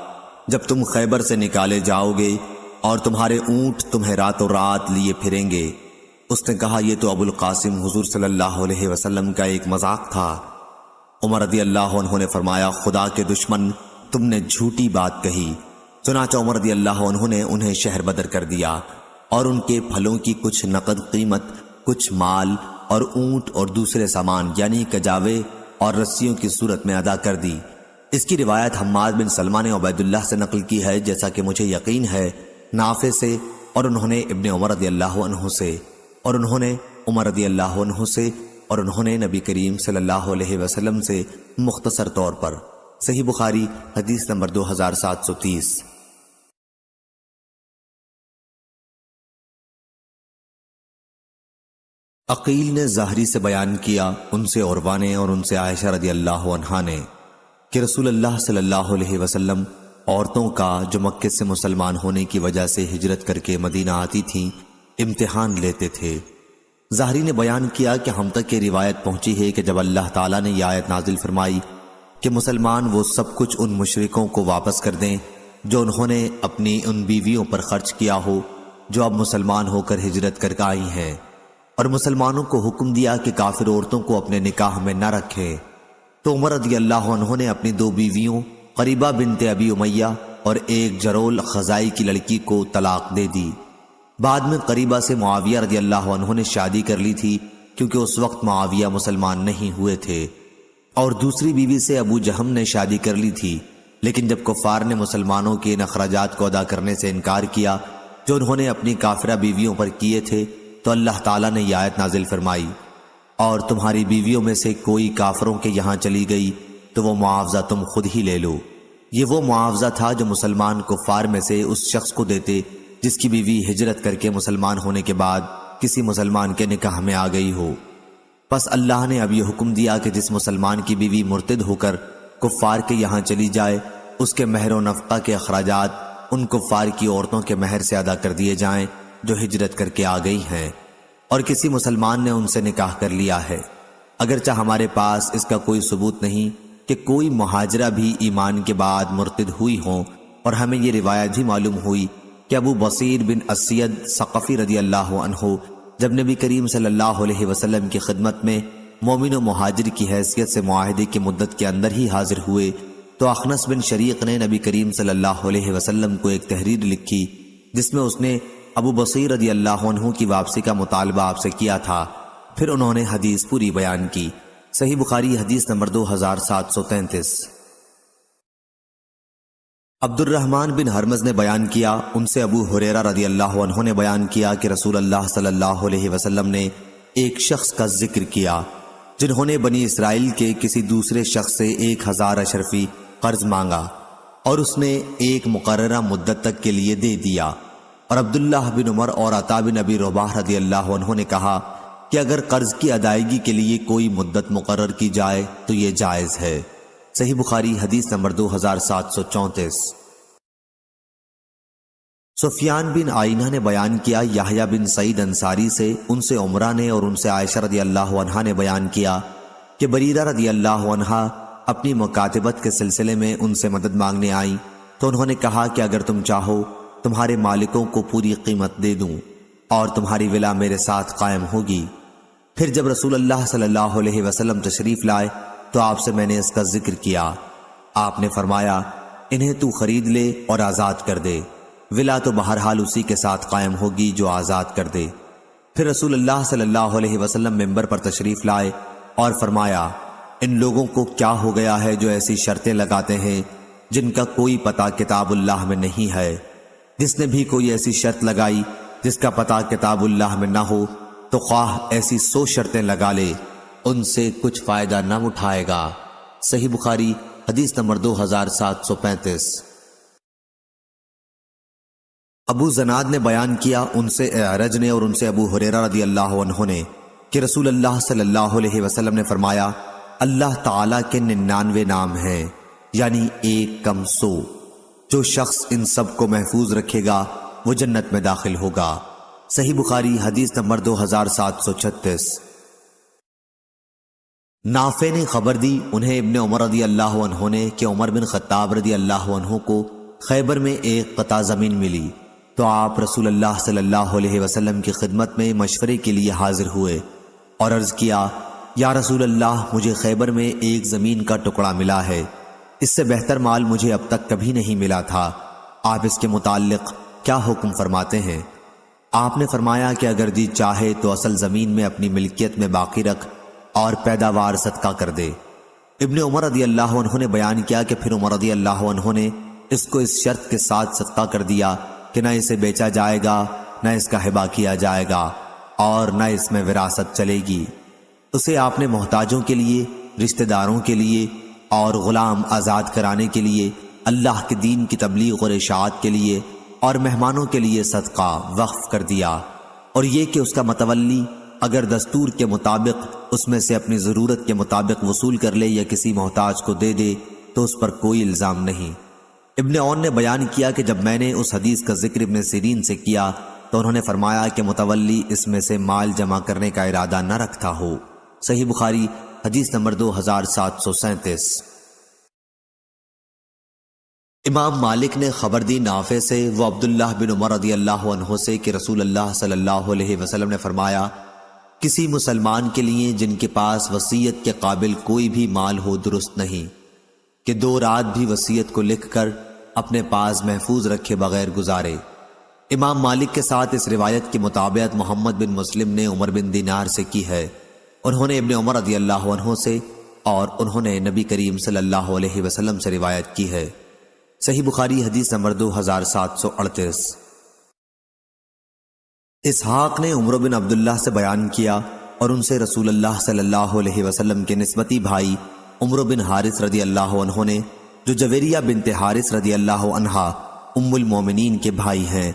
جب تم خیبر سے نکالے جاؤ گے اور تمہارے اونٹ تمہیں راتوں رات لیے پھریں گے، اس نے کہا یہ تو ابو القاسم حضور صلی اللہ علیہ وسلم کا ایک مذاق تھا۔ عمر رضی اللہ عنہ نے فرمایا خدا کے دشمن، تم نے جھوٹی بات کہی۔ چنانچہ عمر رضی اللہ عنہ نے انہیں شہر بدر کر دیا اور ان کے پھلوں کی کچھ نقد قیمت، کچھ مال اور اونٹ اور دوسرے سامان یعنی کجاوے اور رسیوں کی صورت میں ادا کر دی۔ اس کی روایت حماد بن سلمہ نے عبید اللہ سے نقل کی ہے، جیسا کہ مجھے یقین ہے، نافع سے، اور انہوں نے ابن عمر رضی اللہ عنہ سے، اور انہوں نے عمر رضی اللہ عنہ سے، اور انہوں نے نبی کریم صلی اللہ علیہ وسلم سے مختصر طور پر۔ صحیح بخاری حدیث نمبر 2730۔ عقیل نے زہری سے بیان کیا، ان سے عروہ نے اور ان سے عائشہ رضی اللہ عنہا نے، کہ رسول اللہ صلی اللہ علیہ وسلم عورتوں کا جو مکے سے مسلمان ہونے کی وجہ سے ہجرت کر کے مدینہ آتی تھیں امتحان لیتے تھے۔ زہری نے بیان کیا کہ ہم تک یہ روایت پہنچی ہے کہ جب اللہ تعالیٰ نے یہ آیت نازل فرمائی کہ مسلمان وہ سب کچھ ان مشرکوں کو واپس کر دیں جو انہوں نے اپنی ان بیویوں پر خرچ کیا ہو جو اب مسلمان ہو کر ہجرت کر کے آئی ہیں، اور مسلمانوں کو حکم دیا کہ کافر عورتوں کو اپنے نکاح میں نہ رکھیں، تو عمر رضی اللہ عنہ نے اپنی 2 بیویوں قریبہ بنت ابی امیہ اور ایک جرول خزائی کی لڑکی کو طلاق دے دی۔ بعد میں قریبہ سے معاویہ رضی اللہ عنہ نے شادی کر لی تھی، کیونکہ اس وقت معاویہ مسلمان نہیں ہوئے تھے، اور دوسری بیوی سے ابو جہم نے شادی کر لی تھی، لیکن جب کفار نے مسلمانوں کے ان اخراجات کو ادا کرنے سے انکار کیا جو انہوں نے اپنی کافرہ بیویوں پر کیے تھے، تو اللہ تعالیٰ نے یہ آیت نازل فرمائی، اور تمہاری بیویوں میں سے کوئی کافروں کے یہاں چلی گئی تو وہ معاوضہ تم خود ہی لے لو۔ یہ وہ معاوضہ تھا جو مسلمان کفار میں سے اس شخص کو دیتے جس کی بیوی ہجرت کر کے مسلمان ہونے کے بعد کسی مسلمان کے نکاح میں آ گئی ہو۔ پس اللہ نے اب یہ حکم دیا کہ جس مسلمان کی بیوی مرتد ہو کر کفار کے یہاں چلی جائے، اس کے مہر و نفقہ کے اخراجات ان کفار کی عورتوں کے مہر سے ادا کر دیے جائیں جو ہجرت کر کے آ گئی ہیں، اور کسی مسلمان نے ان سے نکاح کر لیا ہے، اگرچہ ہمارے پاس اس کا کوئی ثبوت نہیں کہ کوئی مہاجرہ بھی ایمان کے بعد مرتد ہوئی ہوں، اور ہمیں یہ روایت بھی معلوم ہوئی کہ ابو بصیر بن اسید ثقفی رضی اللہ عنہ جب نبی کریم صلی اللہ علیہ وسلم کی خدمت میں مومن و مہاجر کی حیثیت سے معاہدے کی مدت کے اندر ہی حاضر ہوئے، تو اخنس بن شریق نے نبی کریم صلی اللہ علیہ وسلم کو ایک تحریر لکھی جس میں اس نے ابو بصیر رضی اللہ عنہ کی واپسی کا مطالبہ آپ سے کیا تھا۔ پھر انہوں نے حدیث پوری بیان کی۔ صحیح بخاری حدیث نمبر 2733۔ عبد الرحمن بن حرمز نے بیان کیا، ان سے ابو ہریرہ رضی اللہ عنہ نے بیان کیا کہ رسول اللہ صلی اللہ علیہ وسلم نے ایک شخص کا ذکر کیا جنہوں نے بنی اسرائیل کے کسی دوسرے شخص سے 1000 اشرفی قرض مانگا، اور اس نے ایک مقررہ مدت تک کے لیے دے دیا، اور عبداللہ بن عمر اور عطا بن ابی رباح رضی اللہ عنہ نے کہا کہ اگر قرض کی ادائیگی کے لیے کوئی مدت مقرر کی جائے تو یہ جائز ہے۔ صحیح بخاری حدیث نمبر 2734۔ سفیان بن آئینہ نے بیان کیا یحییٰ بن سعید انصاری سے، ان سے عمرہ نے اور ان سے عائشہ رضی اللہ عنہا نے بیان کیا کہ بریرہ رضی اللہ عنہا اپنی مکاتبت کے سلسلے میں ان سے مدد مانگنے آئیں، تو انہوں نے کہا کہ اگر تم چاہو تمہارے مالکوں کو پوری قیمت دے دوں اور تمہاری ولا میرے ساتھ قائم ہوگی۔ پھر جب رسول اللہ صلی اللہ علیہ وسلم تشریف لائے تو آپ سے میں نے اس کا ذکر کیا۔ آپ نے فرمایا انہیں تو خرید لے اور آزاد کر دے، ولا تو بہرحال اسی کے ساتھ قائم ہوگی جو آزاد کر دے۔ پھر رسول اللہ صلی اللہ علیہ وسلم منبر پر تشریف لائے اور فرمایا ان لوگوں کو کیا ہو گیا ہے جو ایسی شرطیں لگاتے ہیں جن کا کوئی پتہ کتاب اللہ میں نہیں ہے۔ جس نے بھی کوئی ایسی شرط لگائی جس کا پتہ کتاب اللہ میں نہ ہو تو خواہ ایسی 100 شرطیں لگا لے، ان سے کچھ فائدہ نہ اٹھائے گا۔ صحیح بخاری حدیث نمبر 2735۔ ابو زناد نے بیان کیا، ان سے اعرج نے اور ان سے ابو ہریرہ رضی اللہ عنہ نے کہ رسول اللہ صلی اللہ علیہ وسلم نے فرمایا اللہ تعالیٰ کے 99 نام ہیں، یعنی 1 کم 100۔ جو شخص ان سب کو محفوظ رکھے گا وہ جنت میں داخل ہوگا۔ صحیح بخاری حدیث نمبر 2736۔ نافع نے خبر دی انہیں ابن عمر رضی اللہ عنہ نے کہ عمر بن خطاب رضی اللہ عنہ کو خیبر میں ایک قطع زمین ملی، تو آپ رسول اللہ صلی اللہ علیہ وسلم کی خدمت میں مشورے کے لیے حاضر ہوئے اور عرض کیا، یا رسول اللہ، مجھے خیبر میں ایک زمین کا ٹکڑا ملا ہے، اس سے بہتر مال مجھے اب تک کبھی نہیں ملا تھا، آپ اس کے متعلق کیا حکم فرماتے ہیں؟ آپ نے فرمایا کہ اگر جی چاہے تو اصل زمین میں اپنی ملکیت میں باقی رکھ اور پیداوار صدقہ کر دے۔ ابن عمر رضی اللہ عنہ نے بیان کیا کہ پھر عمر رضی اللہ عنہ نے اس کو اس شرط کے ساتھ صدقہ کر دیا کہ نہ اسے بیچا جائے گا، نہ اس کا ہبہ کیا جائے گا، اور نہ اس میں وراثت چلے گی۔ اسے آپ نے محتاجوں کے لیے، رشتہ داروں کے لیے اور غلام آزاد کرانے کے لیے، اللہ کے دین کی تبلیغ اور اشاعت کے لیے اور مہمانوں کے لیے صدقہ وقف کر دیا، اور یہ کہ اس کا متولی اگر دستور کے مطابق اس میں سے اپنی ضرورت کے مطابق وصول کر لے یا کسی محتاج کو دے دے تو اس پر کوئی الزام نہیں۔ ابن عون نے بیان کیا کہ جب میں نے اس حدیث کا ذکر ابن سیرین سے کیا تو انہوں نے فرمایا کہ متولی اس میں سے مال جمع کرنے کا ارادہ نہ رکھتا ہو۔ صحیح بخاری حدیث نمبر 2737۔ امام مالک نے خبر دی نافع سے، وہ عبداللہ بن عمر رضی اللہ عنہ سے کہ رسول اللہ صلی اللہ علیہ وسلم نے فرمایا، کسی مسلمان کے لیے جن کے پاس وصیت کے قابل کوئی بھی مال ہو درست نہیں کہ 2 رات بھی وصیت کو لکھ کر اپنے پاس محفوظ رکھے بغیر گزارے۔ امام مالک کے ساتھ اس روایت کی مطابقت محمد بن مسلم نے عمر بن دینار سے کی ہے، انہوں نے ابن عمر رضی اللہ عنہ سے، اور انہوں نے نبی کریم صلی اللہ علیہ وسلم سے روایت کی ہے۔ صحیح بخاری حدیث نمبر 2738۔ اسحاق نے عمر بن عبداللہ سے بیان کیا اور ان سے رسول اللہ صلی اللہ علیہ وسلم کے نسبتی بھائی عمر بن حارث رضی اللہ عنہ نے، جو جویریہ بنت حارث رضی اللہ عنہا ام المومنین کے بھائی ہیں،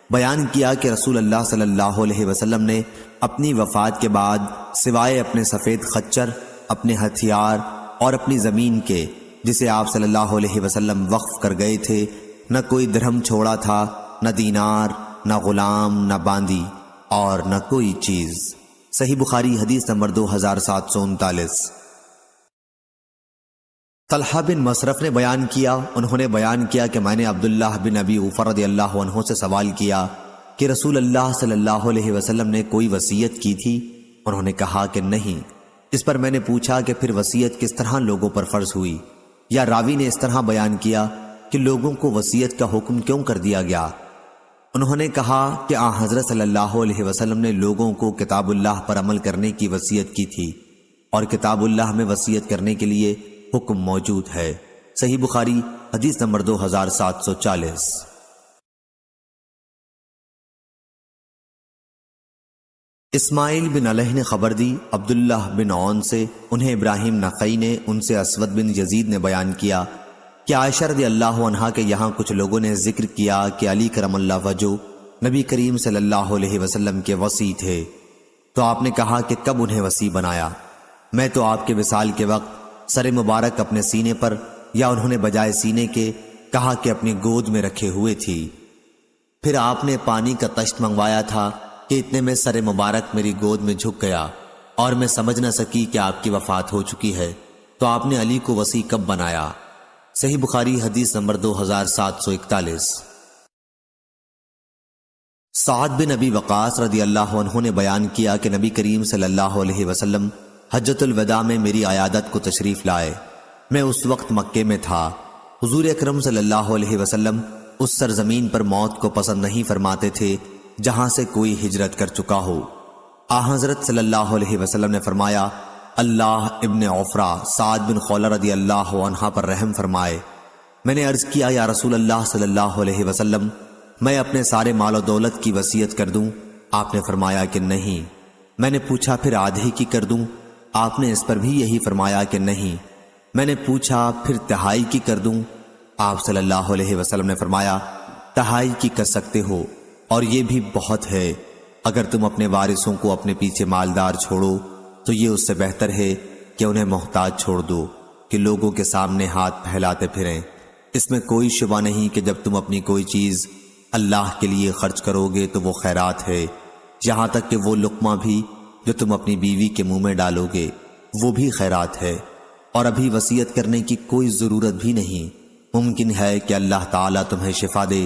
بیان کیا کہ رسول اللہ صلی اللہ علیہ وسلم نے اپنی وفات کے بعد سوائے اپنے سفید خچر، اپنے ہتھیار اور اپنی زمین کے جسے آپ صلی اللہ علیہ وسلم وقف کر گئے تھے، نہ کوئی درہم چھوڑا تھا، نہ دینار، نہ غلام، نہ باندی، اور نہ کوئی چیز۔ صحیح بخاری حدیث نمبر 2739۔ طلحہ بن مصرف نے بیان کیا، انہوں نے بیان کیا کہ میں نے عبداللہ بن ابی اوفا رضی اللہ عنہ سے سوال کیا کہ رسول اللہ صلی اللہ علیہ وسلم نے کوئی وصیت کی تھی؟ انہوں نے کہا کہ نہیں۔ اس پر میں نے پوچھا کہ پھر وصیت کس طرح لوگوں پر فرض ہوئی؟ یا راوی نے اس طرح بیان کیا کہ لوگوں کو وصیت کا حکم کیوں کر دیا گیا؟ انہوں نے کہا کہ حضرت صلی اللہ علیہ وسلم نے لوگوں کو کتاب اللہ پر عمل کرنے کی وصیت کی تھی، اور کتاب اللہ میں وصیت کرنے کے لیے حکم موجود ہے۔ صحیح بخاری حدیث نمبر 2740۔ اسماعیل بن علیہ نے خبر دی عبداللہ بن عون سے، انہیں ابراہیم نخعی نے ان سے اسود بن یزید نے بیان کیا کہ عائشہ رضی اللہ عنہا کے یہاں کچھ لوگوں نے ذکر کیا کہ علی کرم اللہ وجہ نبی کریم صلی اللہ علیہ وسلم کے وصی تھے، تو آپ نے کہا کہ کب انہیں وصی بنایا؟ میں تو آپ کے وصال کے وقت سر مبارک اپنے سینے پر، یا انہوں نے بجائے سینے کے کہا کہ اپنی گود میں رکھے ہوئے تھی۔ پھر آپ نے پانی کا تشت منگوایا تھا کہ اتنے میں سر مبارک میری گود میں جھک گیا اور میں سمجھ نہ سکی کہ آپ کی وفات ہو چکی ہے، تو آپ نے علی کو وصی کب بنایا؟ صحیح بخاری حدیث نمبر 2741۔ سعد بن ابی وقاص رضی اللہ عنہ نے بیان کیا کہ نبی کریم صلی اللہ علیہ وسلم حجۃ الوداع میں میری عیادت کو تشریف لائے۔ میں اس وقت مکے میں تھا۔ حضور اکرم صلی اللہ علیہ وسلم اس سرزمین پر موت کو پسند نہیں فرماتے تھے جہاں سے کوئی ہجرت کر چکا ہو۔ حضرت صلی اللہ علیہ وسلم نے فرمایا، اللہ ابن عفرہ سعد بن خولہ رضی اللہ عنہ پر رحم فرمائے۔ میں نے عرض کیا، یا رسول اللہ صلی اللہ علیہ وسلم، میں اپنے سارے مال و دولت کی وصیت کر دوں؟ آپ نے فرمایا کہ نہیں۔ میں نے پوچھا پھر آدھے کی کر دوں؟ آپ نے اس پر بھی یہی فرمایا کہ نہیں۔ میں نے پوچھا پھر تہائی کی کر دوں؟ آپ صلی اللہ علیہ وسلم نے فرمایا، تہائی کی کر سکتے ہو، اور یہ بھی بہت ہے۔ اگر تم اپنے وارثوں کو اپنے پیچھے مالدار چھوڑو تو یہ اس سے بہتر ہے کہ انہیں محتاج چھوڑ دو کہ لوگوں کے سامنے ہاتھ پھیلاتے پھریں۔ اس میں کوئی شبہ نہیں کہ جب تم اپنی کوئی چیز اللہ کے لیے خرچ کرو گے تو وہ خیرات ہے، یہاں تک کہ وہ لقمہ بھی جو تم اپنی بیوی کے منہ میں ڈالو گے وہ بھی خیرات ہے، اور ابھی وصیت کرنے کی کوئی ضرورت بھی نہیں۔ ممکن ہے کہ اللہ تعالیٰ تمہیں شفا دے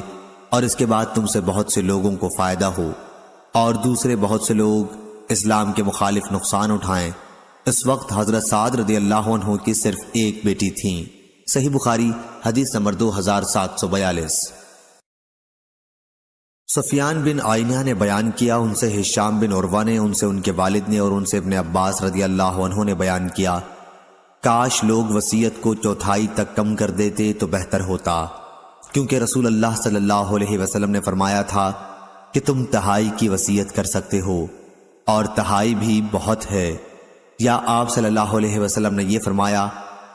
اور اس کے بعد تم سے بہت سے لوگوں کو فائدہ ہو اور دوسرے بہت سے لوگ اسلام کے مخالف نقصان اٹھائیں۔ اس وقت حضرت سعد رضی اللہ عنہ کی صرف ایک بیٹی تھیں۔ صحیح بخاری حدیث نمبر 2742۔ سفیان بن عینہ نے بیان کیا، ان سے ہشام بن عروہ نے، ان سے ان کے والد نے، اور ان سے ابن عباس رضی اللہ عنہ نے بیان کیا، کاش لوگ وصیت کو چوتھائی تک کم کر دیتے تو بہتر ہوتا، کیونکہ رسول اللہ صلی اللہ علیہ وسلم نے فرمایا تھا کہ تم تہائی کی وصیت کر سکتے ہو، اور تہائی بھی بہت ہے، یا آپ صلی اللہ علیہ وسلم نے یہ فرمایا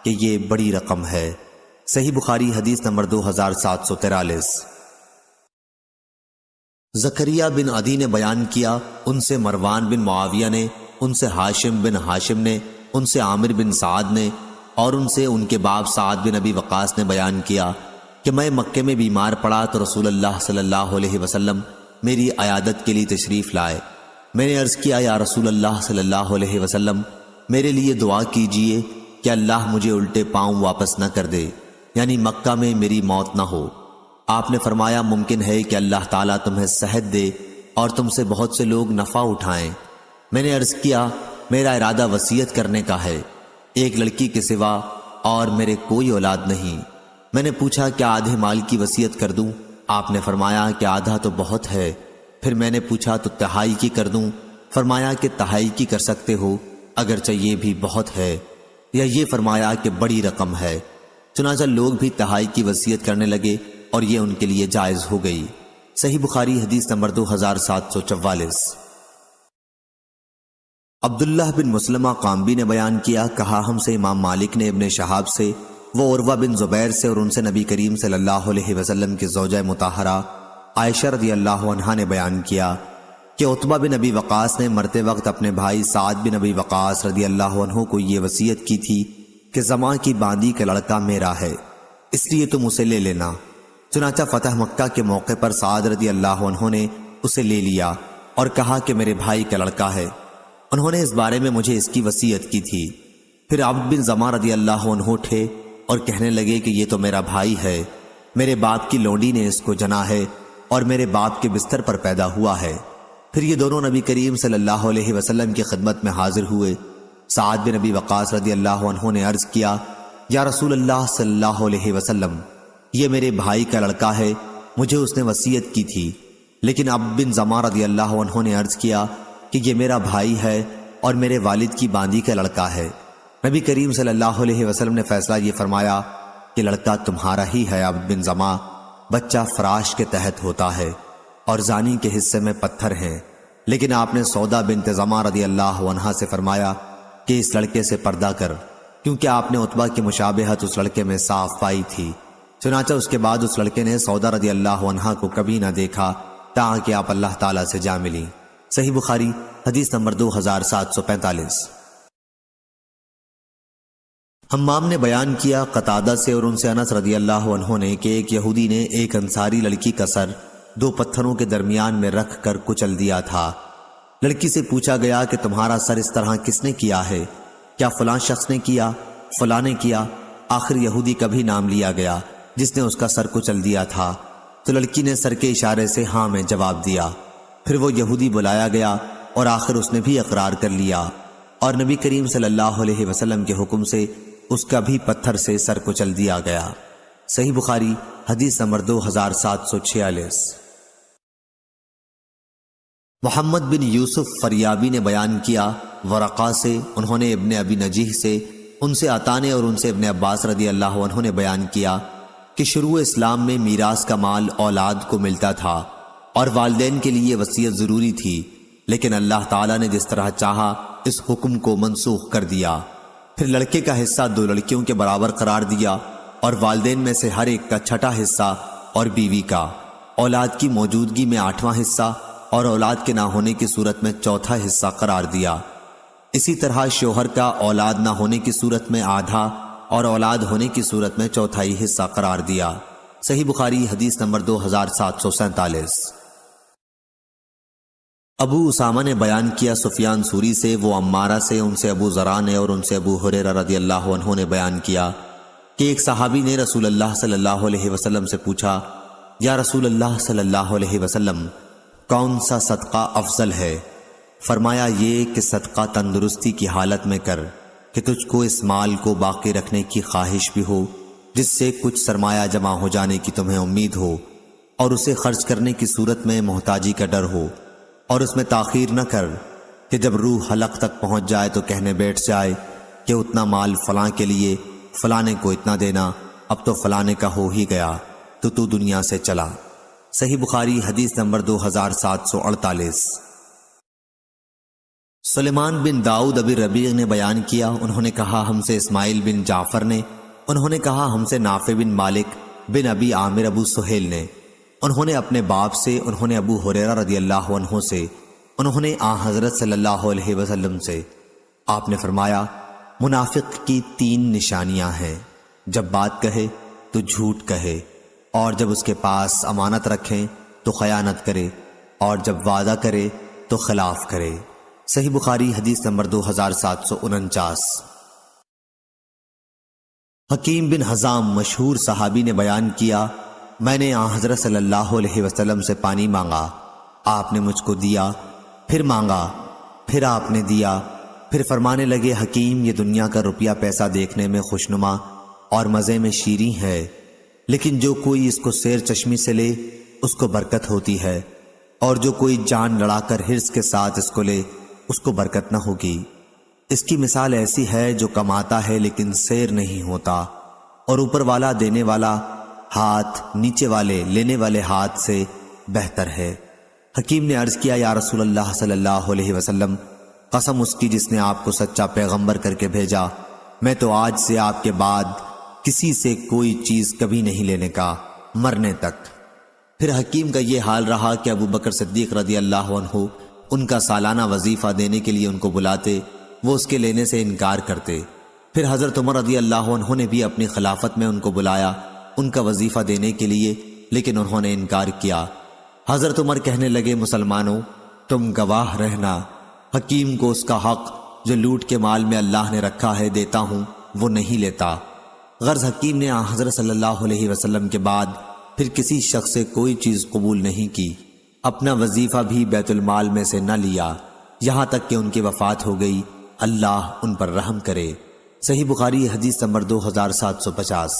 کہ یہ بڑی رقم ہے۔ صحیح بخاری حدیث نمبر 2743۔ زکریہ بن عدی نے بیان کیا، ان سے مروان بن معاویہ نے، ان سے ہاشم بن ہاشم نے، ان سے عامر بن سعد نے، اور ان سے ان کے باپ سعد بن ابی وقاص نے بیان کیا کہ میں مکے میں بیمار پڑا تو رسول اللہ صلی اللہ علیہ وسلم میری عیادت کے لیے تشریف لائے۔ میں نے عرض کیا، یا رسول اللہ صلی اللہ علیہ وسلم میرے لیے دعا کیجئے کہ اللہ مجھے الٹے پاؤں واپس نہ کر دے، یعنی مکہ میں میری موت نہ ہو۔ آپ نے فرمایا، ممکن ہے کہ اللہ تعالیٰ تمہیں صحت دے اور تم سے بہت سے لوگ نفع اٹھائیں۔ میں نے عرض کیا، میرا ارادہ وصیت کرنے کا ہے، ایک لڑکی کے سوا اور میرے کوئی اولاد نہیں۔ میں نے پوچھا، کیا آدھے مال کی وصیت کر دوں؟ آپ نے فرمایا کہ آدھا تو بہت ہے۔ پھر میں نے پوچھا، تو تہائی کی کر دوں؟ فرمایا کہ تہائی کی کر سکتے ہو، اگرچہ یہ بھی بہت ہے، یا یہ فرمایا کہ بڑی رقم ہے۔ چنانچہ لوگ بھی تہائی کی وصیت کرنے لگے اور یہ ان کے لیے جائز ہو گئی۔ صحیح بخاری حدیث نمبر 2744۔ عبداللہ بن مسلمہ قامبی نے بیان کیا، کہا ہم سے امام مالک نے ابن شہاب سے، وہ عروہ بن زبیر سے، اور ان سے نبی کریم صلی اللہ علیہ وسلم کی زوجہ مطہرہ عائشہ رضی اللہ عنہا نے بیان کیا کہ عتبہ بن ابی وقاص نے مرتے وقت اپنے بھائی سعد بن ابی وقاص رضی اللہ عنہ کو یہ وصیت کی تھی کہ زماں کی باندی کا لڑکا میرا ہے، اس لیے تم اسے لے لینا۔ چنانچہ فتح مکہ کے موقع پر سعد رضی اللہ عنہ نے اسے لے لیا اور کہا کہ میرے بھائی کا لڑکا ہے۔ انہوں نے اس بارے میں مجھے اس کی وصیت کی تھی۔ پھر عبد بن زماں رضی اللہ عنہ اٹھے اور کہنے لگے کہ یہ تو میرا بھائی ہے، میرے باپ کی لونڈی نے اس کو جنا ہے اور میرے باپ کے بستر پر پیدا ہوا ہے۔ پھر یہ دونوں نبی کریم صلی اللہ علیہ وسلم کی خدمت میں حاضر ہوئے۔ سعد بن ابی وقاص رضی اللہ عنہ نے عرض کیا، یا رسول اللہ صلی اللہ علیہ وسلم، یہ میرے بھائی کا لڑکا ہے، مجھے اس نے وصیت کی تھی۔ لیکن عبد بن زماں رضی اللہ عنہ نے عرض کیا کہ یہ میرا بھائی ہے اور میرے والد کی باندی کا لڑکا ہے۔ نبی کریم صلی اللہ علیہ وسلم نے فیصلہ یہ فرمایا کہ لڑکا تمہارا ہی ہے عبد بن زماں، بچہ فراش کے تحت ہوتا ہے اور زانی کے حصے میں پتھر ہیں۔ لیکن آپ نے سودا بنت زماں رضی اللہ عنہا سے فرمایا کہ اس لڑکے سے پردہ کر، کیونکہ آپ نے عتبہ کی مشابہت اس لڑکے میں صاف پائی تھی۔ چنانچہ اس کے بعد اس لڑکے نے سودا رضی اللہ عنہا کو کبھی نہ دیکھا تاکہ آپ اللہ تعالیٰ سے جا ملی۔ صحیح بخاری حدیث نمبر 2745۔ حمام نے بیان کیا قتادہ سے اور ان سے انس رضی اللہ عنہ نے کہ ایک یہودی نے ایک انصاری لڑکی کا سر دو پتھروں کے درمیان میں رکھ کر کچل دیا تھا۔ لڑکی سے پوچھا گیا کہ تمہارا سر اس طرح کس نے کیا ہے؟ کیا فلاں شخص نے کیا؟ فلاں نے کیا؟ آخر یہودی کا بھی نام لیا گیا جس نے اس کا سر کچل دیا تھا، تو لڑکی نے سر کے اشارے سے ہاں میں جواب دیا۔ پھر وہ یہودی بلایا گیا اور آخر اس نے بھی اقرار کر لیا، اور نبی کریم صلی اللہ علیہ وسلم کے حکم سے اس کا بھی پتھر سے سر کچل دیا گیا۔ صحیح بخاری حدیث نمبر 2746۔ محمد بن یوسف فریابی نے بیان کیا ورقہ سے، انہوں نے ابن ابی نجیح سے، ان سے عطا نے اور ان سے ابن عباس رضی اللہ عنہ نے بیان کیا کہ شروع اسلام میں میراث کا مال اولاد کو ملتا تھا اور والدین کے لیے وصیت ضروری تھی، لیکن اللہ تعالیٰ نے جس طرح چاہا اس حکم کو منسوخ کر دیا۔ پھر لڑکے کا حصہ دو لڑکیوں کے برابر قرار دیا اور والدین میں سے ہر ایک کا چھٹا حصہ اور بیوی کا، اولاد کی موجودگی میں 8واں حصہ اور اولاد کے نہ ہونے کی صورت میں چوتھا حصہ قرار دیا۔ اسی طرح شوہر کا اولاد نہ ہونے کی صورت میں آدھا اور اولاد ہونے کی صورت میں چوتھائی حصہ قرار دیا۔ صحیح بخاری حدیث نمبر 2747۔ ابو اسامہ نے بیان کیا سفیان سوری سے، وہ عمارہ سے، ان سے ابو ذرا نے اور ان سے ابو ہریرہ رضی اللہ عنہ نے بیان کیا کہ ایک صحابی نے رسول اللہ صلی اللہ علیہ وسلم سے پوچھا، یا رسول اللہ صلی اللہ علیہ وسلم، کون سا صدقہ افضل ہے؟ فرمایا یہ کہ صدقہ تندرستی کی حالت میں کر کہ تجھ کو اس مال کو باقی رکھنے کی خواہش بھی ہو جس سے کچھ سرمایہ جمع ہو جانے کی تمہیں امید ہو، اور اسے خرچ کرنے کی صورت میں محتاجی کا ڈر ہو، اور اس میں تاخیر نہ کر کہ جب روح حلق تک پہنچ جائے تو کہنے بیٹھ جائے کہ اتنا مال فلاں کے لیے، فلانے کو اتنا دینا، اب تو فلانے کا ہو ہی گیا تو دنیا سے چلا۔ صحیح بخاری حدیث نمبر 2748۔ سلیمان بن داؤد ابی ربیع نے بیان کیا، انہوں نے کہا ہم سے اسماعیل بن جعفر نے، انہوں نے کہا ہم سے نافع بن مالک بن ابی عامر ابو سہیل نے، انہوں نے اپنے باپ سے، انہوں نے ابو ہریرہ رضی اللہ عنہ سے، انہوں نے حضرت صلی اللہ علیہ وسلم سے، آپ نے فرمایا منافق کی 3 نشانیاں ہیں، جب بات کہے تو جھوٹ کہے، اور جب اس کے پاس امانت رکھیں تو خیانت کرے، اور جب وعدہ کرے تو خلاف کرے۔ صحیح بخاری حدیث نمبر 2749۔ حکیم بن حزام مشہور صحابی نے بیان کیا، میں نے حضرت صلی اللہ علیہ وسلم سے پانی مانگا، آپ نے مجھ کو دیا، پھر مانگا، پھر آپ نے دیا، پھر فرمانے لگے حکیم یہ دنیا کا روپیہ پیسہ دیکھنے میں خوشنما اور مزے میں شیریں ہے، لیکن جو کوئی اس کو سیر چشمی سے لے اس کو برکت ہوتی ہے، اور جو کوئی جان لڑا کر حرص کے ساتھ اس کو لے اس کو برکت نہ ہوگی۔ اس کی مثال ایسی ہے جو کماتا ہے لیکن سیر نہیں ہوتا، اور اوپر والا دینے والا ہاتھ نیچے والے لینے والے ہاتھ سے بہتر ہے۔ حکیم نے عرض کیا یا رسول اللہ صلی اللہ علیہ وسلم، قسم اس کی جس نے آپ کو سچا پیغمبر کر کے بھیجا، میں تو آج سے آپ کے بعد کسی سے کوئی چیز کبھی نہیں لینے کا، مرنے تک۔ پھر حکیم کا یہ حال رہا کہ ابو بکر صدیق رضی اللہ عنہ ان کا سالانہ وظیفہ دینے کے لیے ان کو بلاتے، وہ اس کے لینے سے انکار کرتے۔ پھر حضرت عمر رضی اللہ عنہ نے بھی اپنی خلافت میں ان کو بلایا ان کا وظیفہ دینے کے لیے، لیکن انہوں نے انکار کیا۔ حضرت عمر کہنے لگے مسلمانوں تم گواہ رہنا، حکیم کو اس کا حق جو لوٹ کے مال میں اللہ نے رکھا ہے دیتا ہوں، وہ نہیں لیتا۔ غرض حکیم نے حضرت صلی اللہ علیہ وسلم کے بعد پھر کسی شخص سے کوئی چیز قبول نہیں کی، اپنا وظیفہ بھی بیت المال میں سے نہ لیا، یہاں تک کہ ان کی وفات ہو گئی، اللہ ان پر رحم کرے۔ صحیح بخاری حدیث نمبر 2750۔